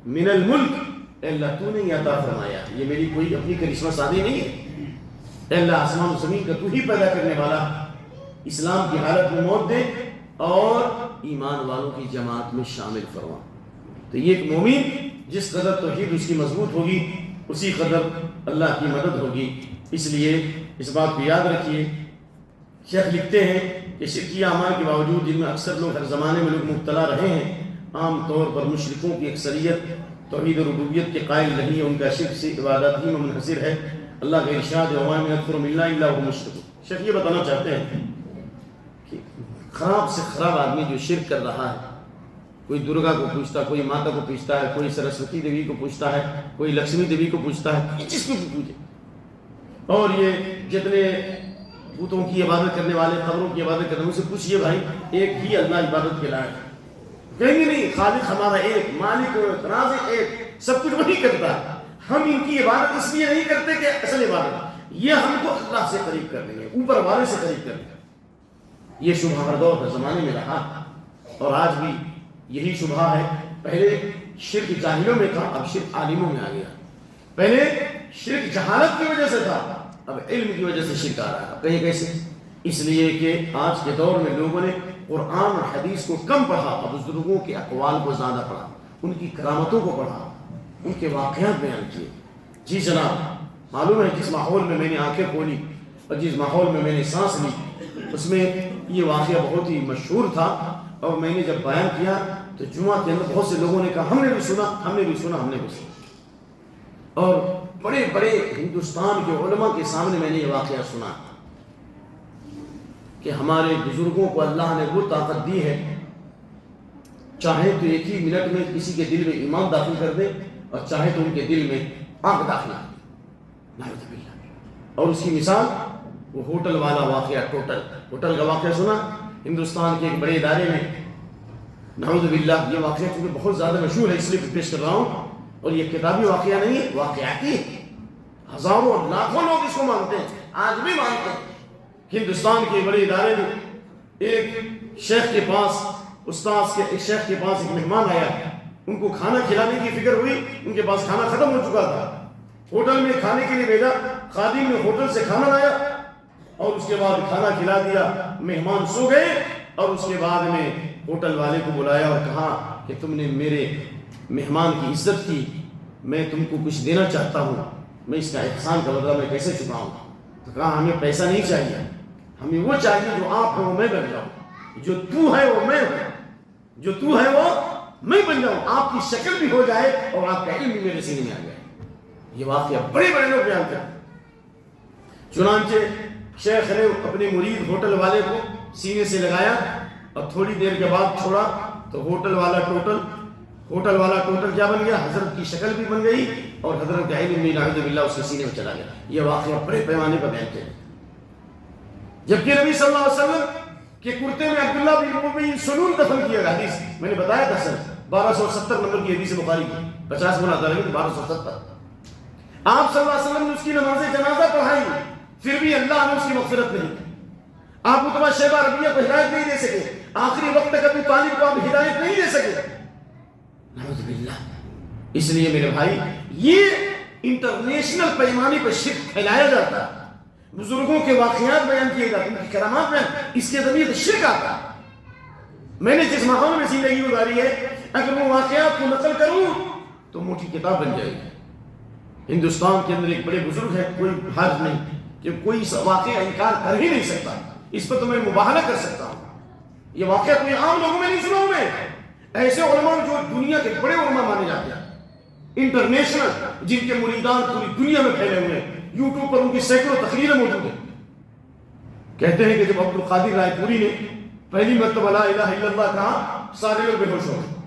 من الملک، اے اللہ تو نے یہ عطا فرمایا، یہ میری کوئی اپنی کرشمہ سازی نہیں ہے، اے اللہ آسمان و زمین کا تو ہی پیدا کرنے والا، اسلام کی حالت میں موت دے اور ایمان والوں کی جماعت میں شامل فرما۔ تو یہ ایک مومن جس قدر توحید اس کی مضبوط ہوگی اسی قدر اللہ کی مدد ہوگی۔ اس لیے اس بات کو یاد رکھیے۔ شیخ لکھتے ہیں کہ شرکیہ اعمال کے باوجود جن میں اکثر لوگ ہر زمانے میں لوگ مبتلا رہے ہیں، عام طور پر مشرکوں کی اکثریت توحید و ربوبیت کے قائل نہیں ہے، ان کا شرک سے عبادت ہی میں منحصر ہے۔ اللہ کا ارشاد ہے وَمَا يَكْفُرُ بِاللَّهِ إِلَّا وَهُوَ مُشْرِكٌ۔ شیخ یہ بتانا چاہتے ہیں کہ خراب سے خراب آدمی جو شرک کر رہا ہے، کوئی درگا کو پوچھتا ہے، کوئی ماتا کو پوچھتا ہے، کوئی سرسوتی دیوی کو پوچھتا ہے، کوئی لکشمی دیوی کو پوچھتا ہے، جس کو بھی پوچھے، اور یہ جتنے بتوں کی عبادت کرنے والے، قبروں کی عبادت کرنے والے، ان سے پوچھئے بھائی ایک ہی اللہ عبادت کے لائق ہے؟ کہیں گے نہیں، خالق ہمارا ایک، مالک رازق ایک، سب کچھ وہی کرتا ہے، ہم ان کی عبادت اس لیے نہیں کرتے کہ اصل عبادت یہ ہم کو اللہ سے قریب کر دیں گے، اوپر والے سے قریب کر دیں گے۔ یہ شبہ ہر دور ہر زمانے میں رہا اور آج بھی یہی شبہ ہے۔ پہلے شرک جاہلوں میں تھا، اب شرک عالموں میں آ گیا۔ پہلے شرک جہالت کی وجہ سے تھا، اب علم کی وجہ سے شرک آ رہا ہے۔ کہیں کیسے؟ اس لیے کہ آج کے دور میں لوگوں نے قرآن اور حدیث کو کم پڑھا، اب بزرگوں کے اقوال کو زیادہ پڑھا، ان کی کرامتوں کو پڑھا، ان کے واقعات بیان کیے۔ جی جناب، معلوم ہے جس ماحول میں میں نے آنکھیں کھولی اور جس ماحول میں میں نے سانس لی، اس میں یہ واقعہ بہت ہی مشہور تھا، اور میں نے جب بیان کیا تو جمعہ کے اندر بہت سے لوگوں نے کہا ہم نے بھی سنا، ہم نے بھی سنا، ہم نے بھی سنا۔ اور بڑے بڑے ہندوستان کے علماء کے سامنے میں نے یہ واقعہ سنا کہ ہمارے بزرگوں کو اللہ نے وہ طاقت دی ہے، چاہے تو ایک ہی منٹ میں کسی کے دل میں ایمان داخل کر دے اور چاہے تو ان کے دل میں آگ داخل کر دے۔ اور اس کی مثال وہ ہوٹل والا واقعہ، ہوٹل کا واقعہ سنا ہندوستان کے ایک بڑے ادارے میں، نعوذ باللہ۔ یہ واقعہ چونکہ بہت زیادہ مشہور ہے اس لیے پیش کر رہا ہوں، اور یہ کتابی واقعہ نہیں ہے، واقعاتی، ہزاروں اور لاکھوں لوگ اس کو مانتے ہیں، آج بھی مانتے ہیں۔ ہندوستان کے بڑے ادارے میں ایک شیخ کے پاس، استاذ کے ایک شیخ کے پاس ایک مہمان آیا، ان کو کھانا کھلانے کی فکر ہوئی، ان کے پاس کھانا ختم ہو چکا تھا، ہوٹل میں کھانے کے لیے بھیجا، خادم نے ہوٹل سے کھانا لایا اور اس کے بعد کھانا کھلا دیا، مہمان سو گئے، اور اس کے بعد میں ہوٹل والے کو بلایا اور کہا کہ تم نے میرے مہمان کی عزت کی، میں تم کو کچھ دینا چاہتا ہوں، میں اس کا احسان کا بدلہ میں کیسے چکاؤں؟ تو کہا ہمیں پیسہ نہیں چاہیے، ہمیں وہ چاہیے جو آپ ہو وہ میں بن جاؤں، جو تو ہے وہ میں ہوں، جو تو ہے وہ میں بن جاؤں، آپ کی شکل بھی ہو جائے اور آپ کا علم بھی میرے سینے میں آ جائے۔ یہ واقعہ بڑے بڑے لوگ بیان کرتے۔ چنانچہ شیخ نے اپنے مرید ہوٹل والے کو سینے سے لگایا اور تھوڑی دیر کے بعد چھوڑا تو ہوٹل والا ٹوٹل کیا بن گیا؟ حضرت کی شکل بھی بن گئی اور حضرت کا علم بھی نعوذ باللہ اس کے سینے میں چلا گیا۔ یہ واقعہ بڑے پیمانے پر بیان کیا۔ جبکہ نبی صلی اللہ علیہ وسلم کے کرتے میں عبداللہ بن ابی سلول دفن کیا گیا، حدیث میں نے بتایا تھا سر، 1270 نمبر کی حدیث بخاری کی، 50 گنا زیادہ لیکن 1270۔ آپ صلی اللہ علیہ وسلم نے اس کی نماز جنازہ پڑھائی، پھر بھی اللہ نے اس کی مغفرت نہیں کی۔ آپ اتبا شیبہ ربیہ کو ہدایت نہیں دے سکے، آخری وقت تک ابو طالب کو آپ ہدایت نہیں دے سکے. نعوذ باللہ. اس لیے میرے بھائی یہ انٹرنیشنل پیمانے پر شرک پھیلایا جاتا ہے. بزرگوں کے واقعات بیان کیے جاتے ہیں, ان کی کرامات بیان, اس کے ذریعے شرک آتا ہے. میں نے جس ماحول میں زندگی گزاری ہے, اگر وہ واقعات کو نقل کروں تو موٹی کتاب بن جائے گی. ہندوستان کے اندر ایک بڑے بزرگ ہیں, کوئی حرج نہیں کہ کوئی واقعہ انکار کر ہی نہیں سکتا, اس پر تو میں مباہلہ کر سکتا ہوں. یہ واقعہ کوئی عام لوگوں میں نہیں سنا ہوں میں. ایسے علماء جو دنیا کے بڑے علماء مانے جاتے ہیں, انٹرنیشنل, جن کے مریدان پوری دنیا میں پھیلے ہوئے ہیں, یوٹیوب پر ان کی سینکڑوں تقریریں موجود ہیں. کہتے ہیں کہ جب عبد القادر رائے پوری نے پہلی مرتبہ لا الہ الا اللہ کہا, سارے لوگ بے ہوش ہو گئے.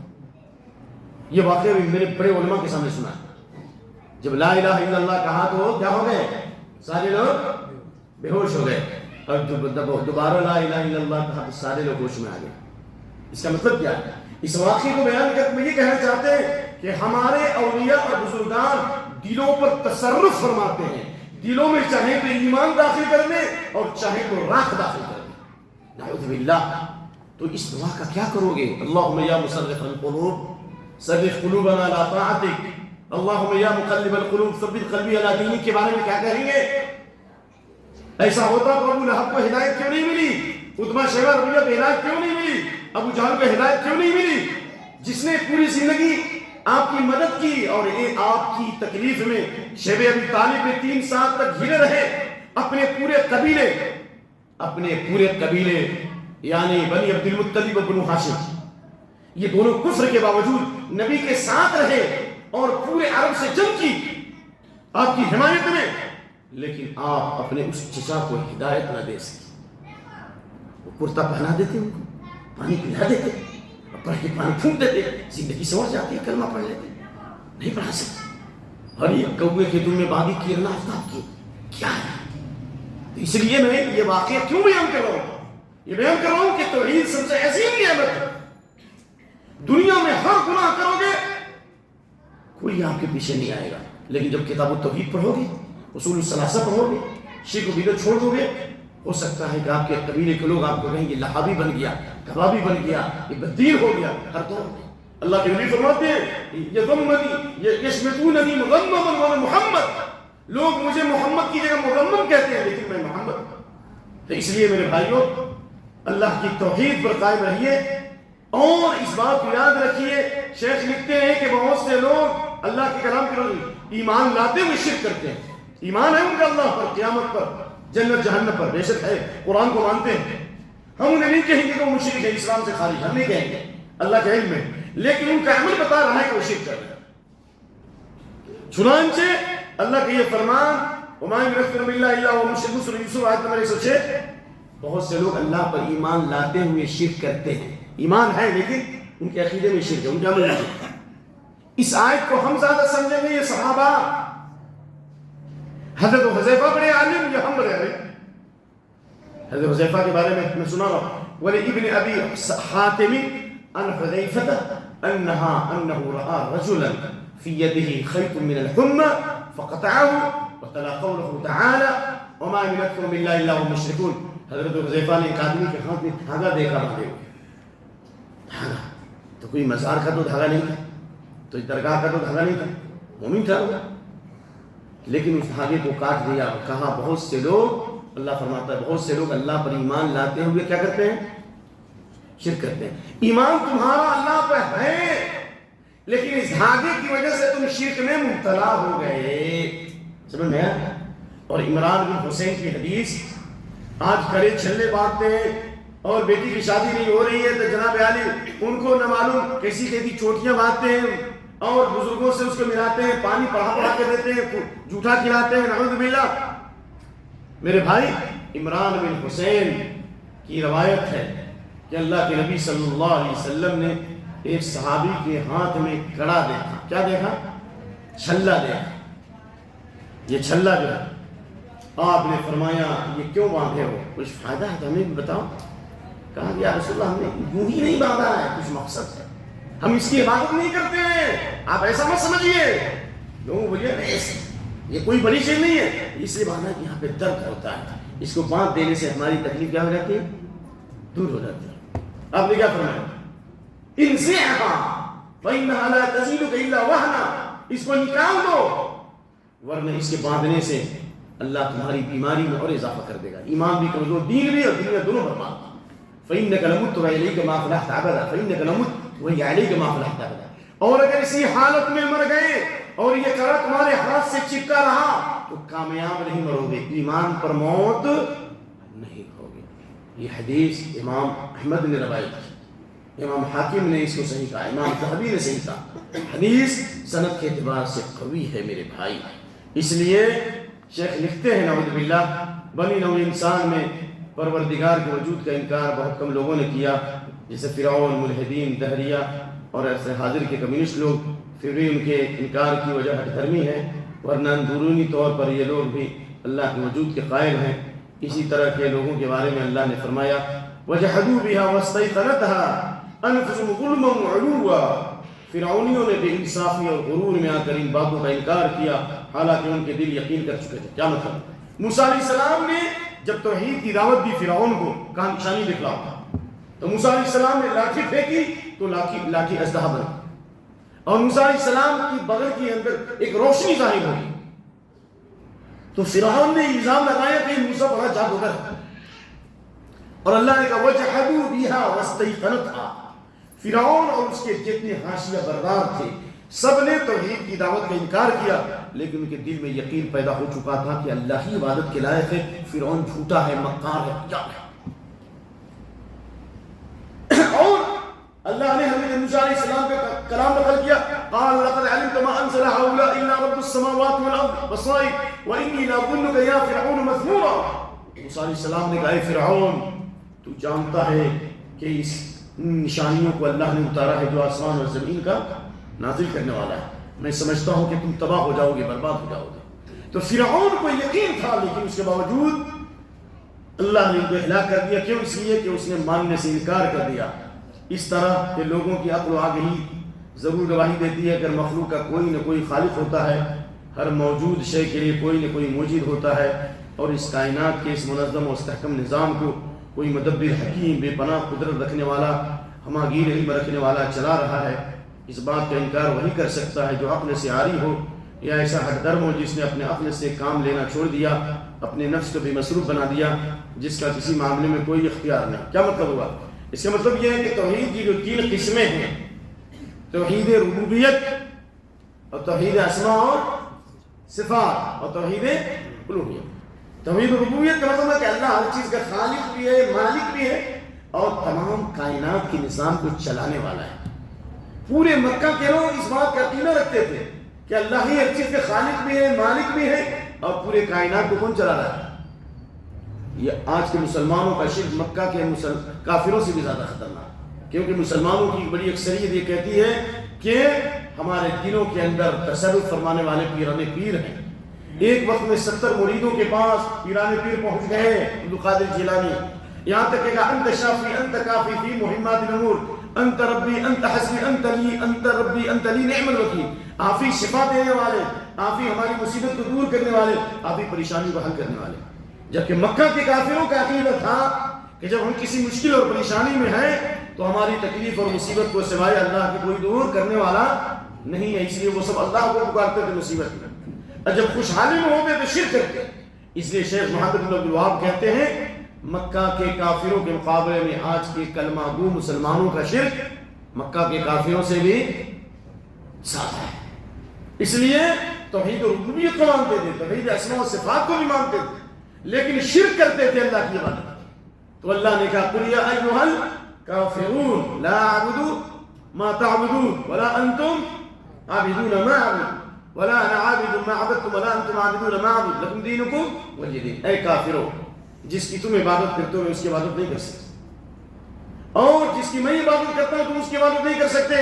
یہ واقعہ بھی میرے بڑے علماء کے سامنے سنا ہے. جب لا الہ الا اللہ کہا تو کیا ہو گئے, سارے لوگ بے ہوش ہو گئے. اور دوبارہ لا الہ الا اللہ کہا تو سارے لوگ ہوش میں آ گئے. اس کا مطلب کیا ہے؟ اس واقعے کو بیان کر میں یہ کہنا چاہتے ہیں کہ ہمارے اولیاء اور بزرگان دلوں پر تصرف فرماتے ہیں. دلوں میں چاہیں تو ایمان داخل کر دیں اور چاہیں تو راکھ داخل کر دیں. نعوذ باللہ. تو اس دعا کا کیا کرو گے؟ اللہم یا مصرف القلوب صرف قلوبنا علی طاعتک, اللہم یا مقلب القلوب ثبت قلبی علی دینک کے بارے میں کیا کہیں گے؟ ایسا ہوتا تو ابو لہب کو ہدایت کیوں نہیں ملی؟ عتبہ شیبہ ربیعہ کو ہدایت کیوں نہیں ملی؟ ابو جہل کو ہدایت کیوں نہیں ملی؟ جس نے پوری زندگی آپ کی مدد کی اور آپ کی تکلیف میں شیب ابی طالب میں 3 سال تک گھرے رہے. اپنے پورے قبیلے یعنی بنی عبد المطلب و بنو ہاشم, یہ دونوں کفر کے باوجود نبی کے ساتھ رہے اور پورے عرب سے جنگ کی آپ کی حمایت میں, لیکن آپ اپنے اس چچا کو ہدایت نہ دے سکے. وہ کرتا پہنا دیتے, ان کو پانی پلا دیتے, پڑھ کے پانی پھونک دیتے, زندگی سنور جاتی ہے, کلمہ پڑھ لیتے, نہیں پڑھا سکتے. اور یہ کوے کے دل میں باغی کی رنا آفتاب کی کیا ہے؟ تو اس لیے میں یہ واقعہ کیوں بیان کر رہا ہوں؟ یہ بیان کر رہا ہوں کہ توحید سب سے ایسی نعمت ہے, دنیا میں ہر گناہ کرو گے کوئی آپ کے پیچھے نہیں آئے گا, لیکن جب کتاب التوحید پڑھو گے, اصول الثلاثہ پڑھو گے, شرک و بدعت چھوڑ دو گے, ہو سکتا ہے کہ آپ کے قبیلے کے لوگ آپ کو کہیں گے لہابی بن گیا, کبابی بن گیا, یہ بدین ہو گیا. ہر طور پہ اللہ کے نبی فرماتے ہیں یذمنی یشمتوننی مغمما وانا محمد, لوگ مجھے محمد کی جگہ مغمم کہتے ہیں لیکن میں محمد ہوں. تو اس لیے میرے بھائیوں, اللہ کی توحید پر قائم رہیے اور اس بات کو یاد رکھیے. شیخ لکھتے ہیں کہ بہت سے لوگ اللہ کے کلام کے ایمان لاتے ہوئے شرک کرتے ہیں. ایمان ہے ان کا اللہ پر, قیامت پر, جنت جہنم پر, بے شک ہے, قرآن کو مانتے ہیں. ہم انہیں نہیں کہیں گے کہ وہ مشرک ہے, اسلام سے خارج, ہم نہیں کہیں گے, اللہ کے علم میں, لیکن ان کا عمل بتا رہا ہے کہ وہ شرک کر رہے ہیں. چنانچہ اللہ کا یہ فرمان وما یستغفر باللہ الا هو مشرک, سورہ یوسف آیت نمبر 106, بہت سے لوگ اللہ پر ایمان لاتے ہوئے شرک کرتے ہیں. ایمان ہے لیکن ان کے عقیدے میں شرک ہے, ان کے عمل میں شرک ہے. اس آیت کو ہم زیادہ سمجھیں گے, یہ صحابہ, حضرت حذیفہ بڑے عالم, یہ ہم بڑے عالم. حضرت حذیفہ کے بارے میں سنا رہا ہوں, ولابن ابی حاتم عن حذیفہ انه رأى رجلا في يده خيط من الحمى فقطعه وتلا قوله تعالى وما يكفر بالله الا هم مشركون. حضرت حذیفہ نے ایک آدمی کے ہاتھ میں دھاگا دیکھا باندھے ہوئے. دھاگا تو کوئی مزار کا تو دھاگا نہیں تھا, تو درگاہ کا تو دھاگا نہیں تھا, مومن تھا وہ, لیکن اس دھاگے کو کاٹ دیا. کہا بہت سے لوگ, اللہ فرماتا ہے بہت سے لوگ اللہ پر ایمان لاتے ہوئے کیا کرتے ہیں؟ شرک کرتے ہیں. ایمان تمہارا اللہ پر ہے لیکن اس دھاگے کی وجہ سے تم شرک میں مبتلا ہو گئے. سمجھ میں آیا؟ اور عمران بن حسین کی حدیث, آج کڑے چھلے باندھتے ہیں اور بیٹی کی شادی نہیں ہو رہی ہے تو جناب علی ان کو نہ معلوم کیسی کیسی چوٹیاں باندھتے ہیں اور بزرگوں سے اس کو ملاتے ہیں, پانی پڑھا کے دیتے ہیں, جھوٹا کھلاتے ہیں. نعوذ باللہ. میرے بھائی, عمران بن حسین کی روایت ہے کہ اللہ کے نبی صلی اللہ علیہ وسلم نے ایک صحابی کے ہاتھ میں کڑا دیکھا. کیا دیکھا؟ چھلا دیکھا. یہ چھلا جو ہے, آپ نے فرمایا یہ کیوں باندھے ہو, کچھ فائدہ ہے تو ہمیں بھی بتاؤ. کہا کہ یا رسول اللہ, ہم نے یوں ہی نہیں باندھا ہے, کچھ مقصد ہے, ہم اس کی عبادت نہیں کرتے ہیں, آپ ایسا مت سمجھیے. لوگوں بولیے یہ کوئی بڑی چیز نہیں ہے, اس لیے باندھا کہ یہاں پہ درد ہوتا ہے, اس کو باندھ دینے سے ہماری تکلیف کیا ہو جاتی ہے؟ دور ہو جاتی ہے. آپ نے کیا فرمایا؟ انزعها فإنها لا تزيدك إلا وهنا، اس کو نکال دو ورنہ اس کے باندھنے سے اللہ تمہاری بیماری میں اور اضافہ کر دے گا، ایمان بھی کمزور، دین بھی اور دنیا دونوں برباد۔ فإنك لمت وإليك ما فلحت أبدا، فإنك لمت وإليك ما فلحت أبدا۔ اور اگر اسی حالت میں مر گئے اور یہ کرا تمہارے ہاتھ سے چپکا رہا تو کامیاب نہیں مرو گے، ایمان پر موت نہیں ہوگی۔ یہ حدیث امام احمد نے روایت کی، امام حاکم نے اس کو صحیح کہا، امام ذہبی نے صحیح کہا، حدیث سند کے اعتبار سے قوی ہے میرے بھائی۔ اس لیے شیخ لکھتے ہیں نعوذ باللہ بنی نوع انسان میں پروردگار کے وجود کا انکار بہت کم لوگوں نے کیا، جیسے فرعون، ملحدین، دہریہ اور ایسے حاضر کے کمیونسٹ لوگ، پھر بھی ان کے انکار کی وجہ ہٹ دھرمی ہے، ورنہ اندرونی طور پر یہ لوگ بھی اللہ کے وجود کے قائل ہیں۔ اسی طرح کے لوگوں کے بارے میں اللہ نے فرمایا وَجَحَدُوا بِهَا وَاسْتَيْقَنَتْهَا أَنفُسُهُمْ ظُلْمًا وَعُلُوًّا، فرعونیوں نے بے انصافی اور غرور میں آ کر ان باتوں کا انکار کیا حالانکہ ان کے دل یقین کر چکے تھے۔ کیا مطلب؟ موسیٰ علیہ السلام نے جب توحید کی دعوت دی فرعون کو، کہا نشانی دکھلاؤ، تو موسیٰ علیہ السلام نے لاٹھی پھینکی تو لاٹھی اژدہا بن، اور موسیٰ علیہ السلام کی بغل کے اندر ایک روشنی ظاہر ہوئی، تو فرعون نے الزام لگایا کہ موسیٰ بڑا جادوگر ہے، اور اللہ نے کہا وَجَحَدُوا بِهَا وَاسْتَيْقَنَتْهَا۔ فرعون اور اس کے جتنے حاشیہ بردار تھے سب نے توحید کی دعوت کا انکار کیا، لیکن ان کے دل میں یقین پیدا ہو چکا تھا کہ اللہ ہی عبادت کے لائق ہے، فرعون جھوٹا ہے، مکار ہے، کیا ہے۔ اور اللہ نے حضرت موسیٰ علیہ السلام کا کلام نقل کیا، قال لقد علمت ما انزل هؤلاء الا رب السماوات والارض بصائر واني لاظنك يا فرعون مثبورا۔ موسیٰ علیہ السلام نے کہا اے فرعون، تو جانتا ہے کہ اس نشانیوں کو اللہ نے اتارا ہے جو آسمان اور زمین کا نازل کرنے والا ہے، میں سمجھتا ہوں کہ تم تباہ ہو جاؤ گے، برباد ہو جاؤ گے۔ تو فرعون کو یقین تھا، لیکن اس کے باوجود اللہ نے ان کو ہلاک کر دیا۔ کیوں؟ اس لیے کہ اس نے ماننے سے انکار کر دیا۔ اس طرح کہ لوگوں کی عقل و آگہی ضرور گواہی دیتی ہے، اگر مخلوق کا کوئی نہ کوئی خالق ہوتا ہے، ہر موجود شے کے لیے کوئی نہ کوئی موجود ہوتا ہے، اور اس کائنات کے اس منظم و مستحکم نظام کو کوئی مدبر حکیم، بے پناہ قدرت رکھنے والا، ہماگیر علم رکھنے والا چلا رہا ہے۔ اس بات کا انکار وہی کر سکتا ہے جو عقل سے عاری ہو، یا ایسا ہٹ درم ہو جس نے اپنے عقل سے کام لینا چھوڑ دیا، اپنے نفس کو بھی مصروف بنا دیا، جس کا کسی معاملے میں کوئی اختیار نہیں۔ کیا مطلب ہوا؟ اس کا مطلب یہ ہے کہ توحید کی جو تین قسمیں ہیں، توحید ربوبیت اور توحید اسماء اور صفات اور توحید الوہیت۔ توحید ربوبیت کا مطلب ہے کہ اللہ ہر چیز کا خالق بھی ہے، مالک بھی ہے، اور تمام کائنات کے نظام کو چلانے والا ہے۔ پورے مکہ کے لوگ اس بات کا عقیدہ رکھتے تھے کہ اللہ ہی ہر چیز کے خالق بھی ہے، مالک بھی ہے، اور پورے کائنات کو کون چلا رہا ہے۔ یہ آج کے مسلمانوں کا شرک مکہ کے کافروں سے بھی زیادہ خطرناک، کیونکہ مسلمانوں کی بڑی اکثریت یہ کہتی ہے کہ ہمارے دلوں کے اندر تصرف فرمانے والے پیرانے پیر ہیں۔ ایک وقت میں 70 مریدوں کے پاس پیرانے پیر پہنچ گئے، عبد القادر جیلانی، یہاں تک کہ انت شافی انت کافی فی مہمات الامور، انت ربی انت حسبی انت لی انت ربی انت لی نعم الوکیل۔ آپ ہی شفا دینے والے، آپ ہی ہماری مصیبت کو دور کرنے والے، آپ ہی پریشانی کو حل کرنے والے۔ جبکہ مکہ کے کافروں کا عقیدہ تھا کہ جب ہم کسی مشکل اور پریشانی میں ہیں تو ہماری تکلیف اور مصیبت کو سوائے اللہ کے کوئی دور کرنے والا نہیں ہے، اس لیے وہ سب اللہ کو پکارتے تھے مصیبت میں، اور جب خوشحالی میں ہوتے تو شرک کرتے۔ اس لیے شیخ محمد بن عبد الوہاب کہتے ہیں مکہ کے کافروں کے مقابلے میں آج کے کلمہ گو مسلمانوں کا شرک مکہ کے کافروں سے بھی زیادہ ہے۔ اس لیے توحید ربوبیت کو مانتے تھے، توحید اسماء و صفات کو بھی مانتے تھے، لیکن شرک کرتے تھے اللہ کی عبادت۔ تو اللہ نے کہا قل یا ایھا الکافرون لا اعبد ما تعبدون ولا انتم عابدون ما اعبد ولا انا عابد ما عبدتم ولا انتم عابدون ما اعبد لکم دینکم ولی دین۔ اے کافروں، جس کی تم عبادت کرتے ہو میں اس کی عبادت نہیں کر سکتے، اور جس کی میں عبادت کرتا ہوں تم اس کی عبادت نہیں کر سکتے۔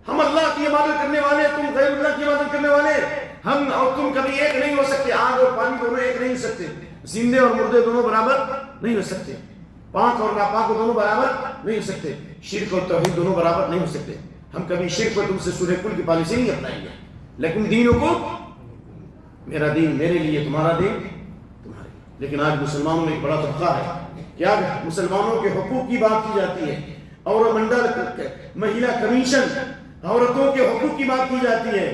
ہم اللہ کی عبادت کرنے والے، تم غیر اللہ کی عبادت کرنے والے، ہم اور تم کبھی ایک نہیں ہو سکتے۔ آگ اور پانی دونوں ایک نہیں ہو سکتے، زندے اور مردے دونوں برابر نہیں ہو سکتے، پاک اور ناپاک دونوں برابر نہیں ہو سکتے، شرک اور توحید دونوں برابر نہیں ہو سکتے۔ ہم کبھی شرک پر تم سے سورہ کل کی پالیسی نہیں اپنائیں گے، لیکن دینوں کو میرا دین میرے لیے، تمہارا دین تمہارے لیے۔ لیکن آج مسلمانوں میں ایک بڑا طبقہ ہے کہ کیا مسلمانوں کے حقوق کی بات کی جاتی ہے، اور منڈل مہیلا کمیشن، عورتوں کے حقوق کی بات کی جاتی ہے،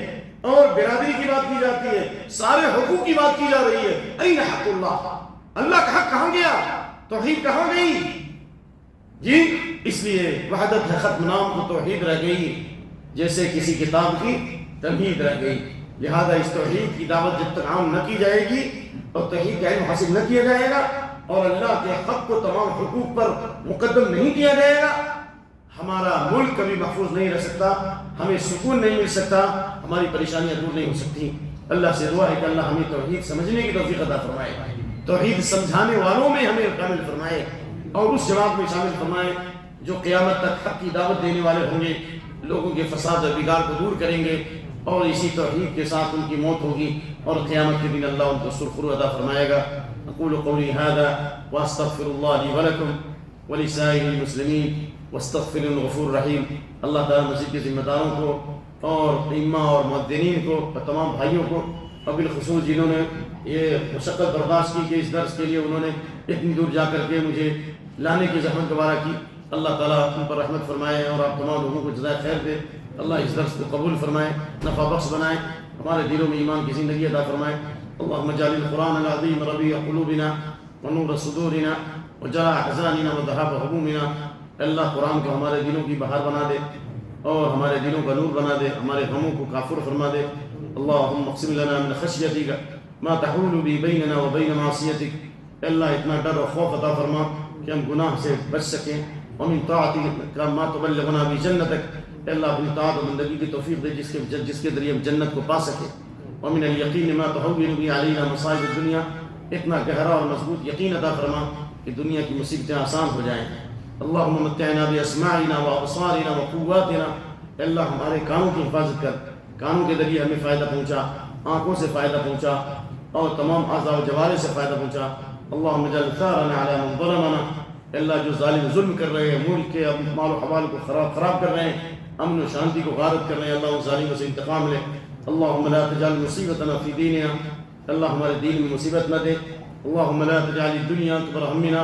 اور برادری کی بات کی جاتی ہے، سارے حقوق کی بات کی جا رہی ہے۔ این حق اللہ، اللہ کا حق کہاں گیا؟ توحید کہاں گئی؟ جی اس لیے وحدت ہے ختم نام کو توحید رہ گئی، جیسے کسی کتاب کی تمہید رہ گئی۔ لہذا اس توحید کی دعوت جب تک عام نہ کی جائے گی اور توحید کا علم حاصل نہ کیا جائے گا اور اللہ کے حق کو تمام حقوق پر مقدم نہیں کیا جائے گا، ہمارا ملک کبھی محفوظ نہیں رہ سکتا، ہمیں سکون نہیں مل سکتا، ہماری پریشانیاں دور نہیں ہو سکتی۔ اللہ سے دعا ہے کہ اللہ ہمیں توحید سمجھنے کی توفیق عطا فرمائے، توحید سمجھانے والوں میں ہمیں شامل فرمائے، اور اس جماعت میں شامل فرمائے جو قیامت تک حق کی دعوت دینے والے ہوں گے، لوگوں کے فساد و بگاڑ کو دور کریں گے، اور اسی توحید کے ساتھ ان کی موت ہوگی، اور قیامت کے دن اللہ ان کو سرخرو عطا فرمائے گا۔ اقول قولی هذا واستغفر الله لي ولكم ولسائر المسلمین واستغفر الغفور الرحیم۔ اللہ تعالیٰ مسجد کے ذمہ داروں کو اور ائمہ اور مؤذنین کو اور تمام بھائیوں کو، اور بالخصوص جنہوں نے یہ مشقت برداشت کی کہ اس درس کے لیے انہوں نے اتنی دور جا کر کے مجھے لانے کی زحمت گوارا کی، اللہ تعالیٰ ان پر رحمت فرمائے اور آپ تمام لوگوں کو جزائے خیر دے۔ اللہ اس درس کو قبول فرمائے، نفع بخش بنائے، ہمارے دلوں میں ایمان کی زندگی عطا فرمائے۔ اللهم اجعل القرآن العظيم ربيع قلوبنا ونور صدورنا وجلاء احزاننا وذهاب همومنا۔ اللہ قرآن کو ہمارے دلوں کی بہار بنا دے اور ہمارے دلوں کا نور بنا دے، ہمارے غموں کو کافر فرما دے۔ اللهم اقسم لنا من خشيتك ما تحول به بيننا وبين معصيتك۔ اللہ اتنا ڈر اور خوف عطا فرما کہ ہم گناہ سے بچ سکیں۔ ومن طاعتك ما تبلغنا به جنتك، اللہ اپنی طاعت و بندگی کی توفیق دے جس کے ذریعے ہم جنت کو پا سکیں۔ ومن الیقین ما تهون به علینا مصائب الدنیا، اتنا گہرا اور مضبوط یقین عطا فرما کہ دنیا کی مصیبتیں آسان ہو جائیں۔ اللہم متعنا باسماعنا وابصارنا وقواتنا، اللہ ہمارے کانوں کی حفاظت کر، کانوں کے ذریعے ہمیں فائدہ پہنچا، آنکھوں سے فائدہ پہنچا، اور تمام اعضاء و جوارح سے فائدہ پہنچا۔ اللہم اجعل ثارنا علی من ظلمنا، اللہ جو ظالم ظلم کر رہے ہیں، ملک کے مال و حوال کو خراب کر رہے ہیں، امن و شانتی کو غارت کر رہے ہیں، اللہ ان ظالموں سے انتقام لے۔ اللہم لا تجعل مصیبتنا فی دیننا، اللہ ہمارے دین میں مصیبت نہ دے۔ اللہم لا تجعل الدنیا اکبر ہمنا،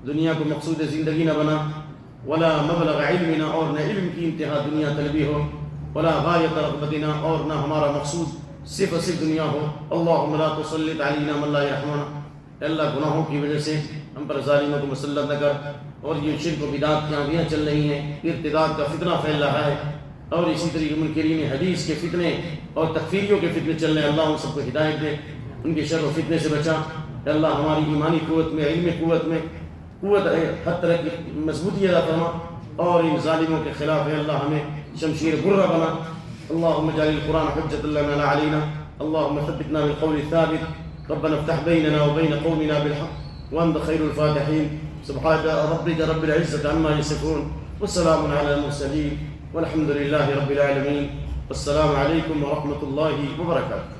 دنیا کو مقصود زندگی نہ بنا، ولا مبلغ علمنا، اور نہ علم کی انتہا دنیا طلبی ہو، ولا غایت رغبتنا، اور نہ ہمارا مقصود صرف دنیا ہو۔ اللہم لا تسلط علینا من لا یرحمنا، اللہ گناہوں کی وجہ سے ہم پر ظالموں کو مسلط نہ کر، اور یہ شرک و بدعات کی آندیاں چل رہی ہیں، ارتداد کا فتنہ پھیل رہا ہے، اور اسی طریقے منکرین حدیث کے فتنے اور تکفیریوں کے فتنے چل رہے ہیں، اللہ ان سب کو ہدایت دے، ان کے شر و فتنے سے بچا۔ اللہ ہماری ایمانی قوت میں، علمی قوت میں ہر طرح کی مضبوطی عطا فرما، اور ان ظالموں کے خلاف ہے اللہ ہمیں شمشیر برہ بنا۔ اللہم اجعل القرآن حجۃ لنا لا علینا، اللہم ثبتنا بالقول الثابت، ربنا افتح بیننا وبین قومنا بالحق وانت خیر الفاتحین۔ سبحان ربک رب العزة عما یصفون، والسلام علی المرسلین، والحمد للہ رب العالمین، والسلام علیکم ورحمۃ اللہ وبرکاتہ۔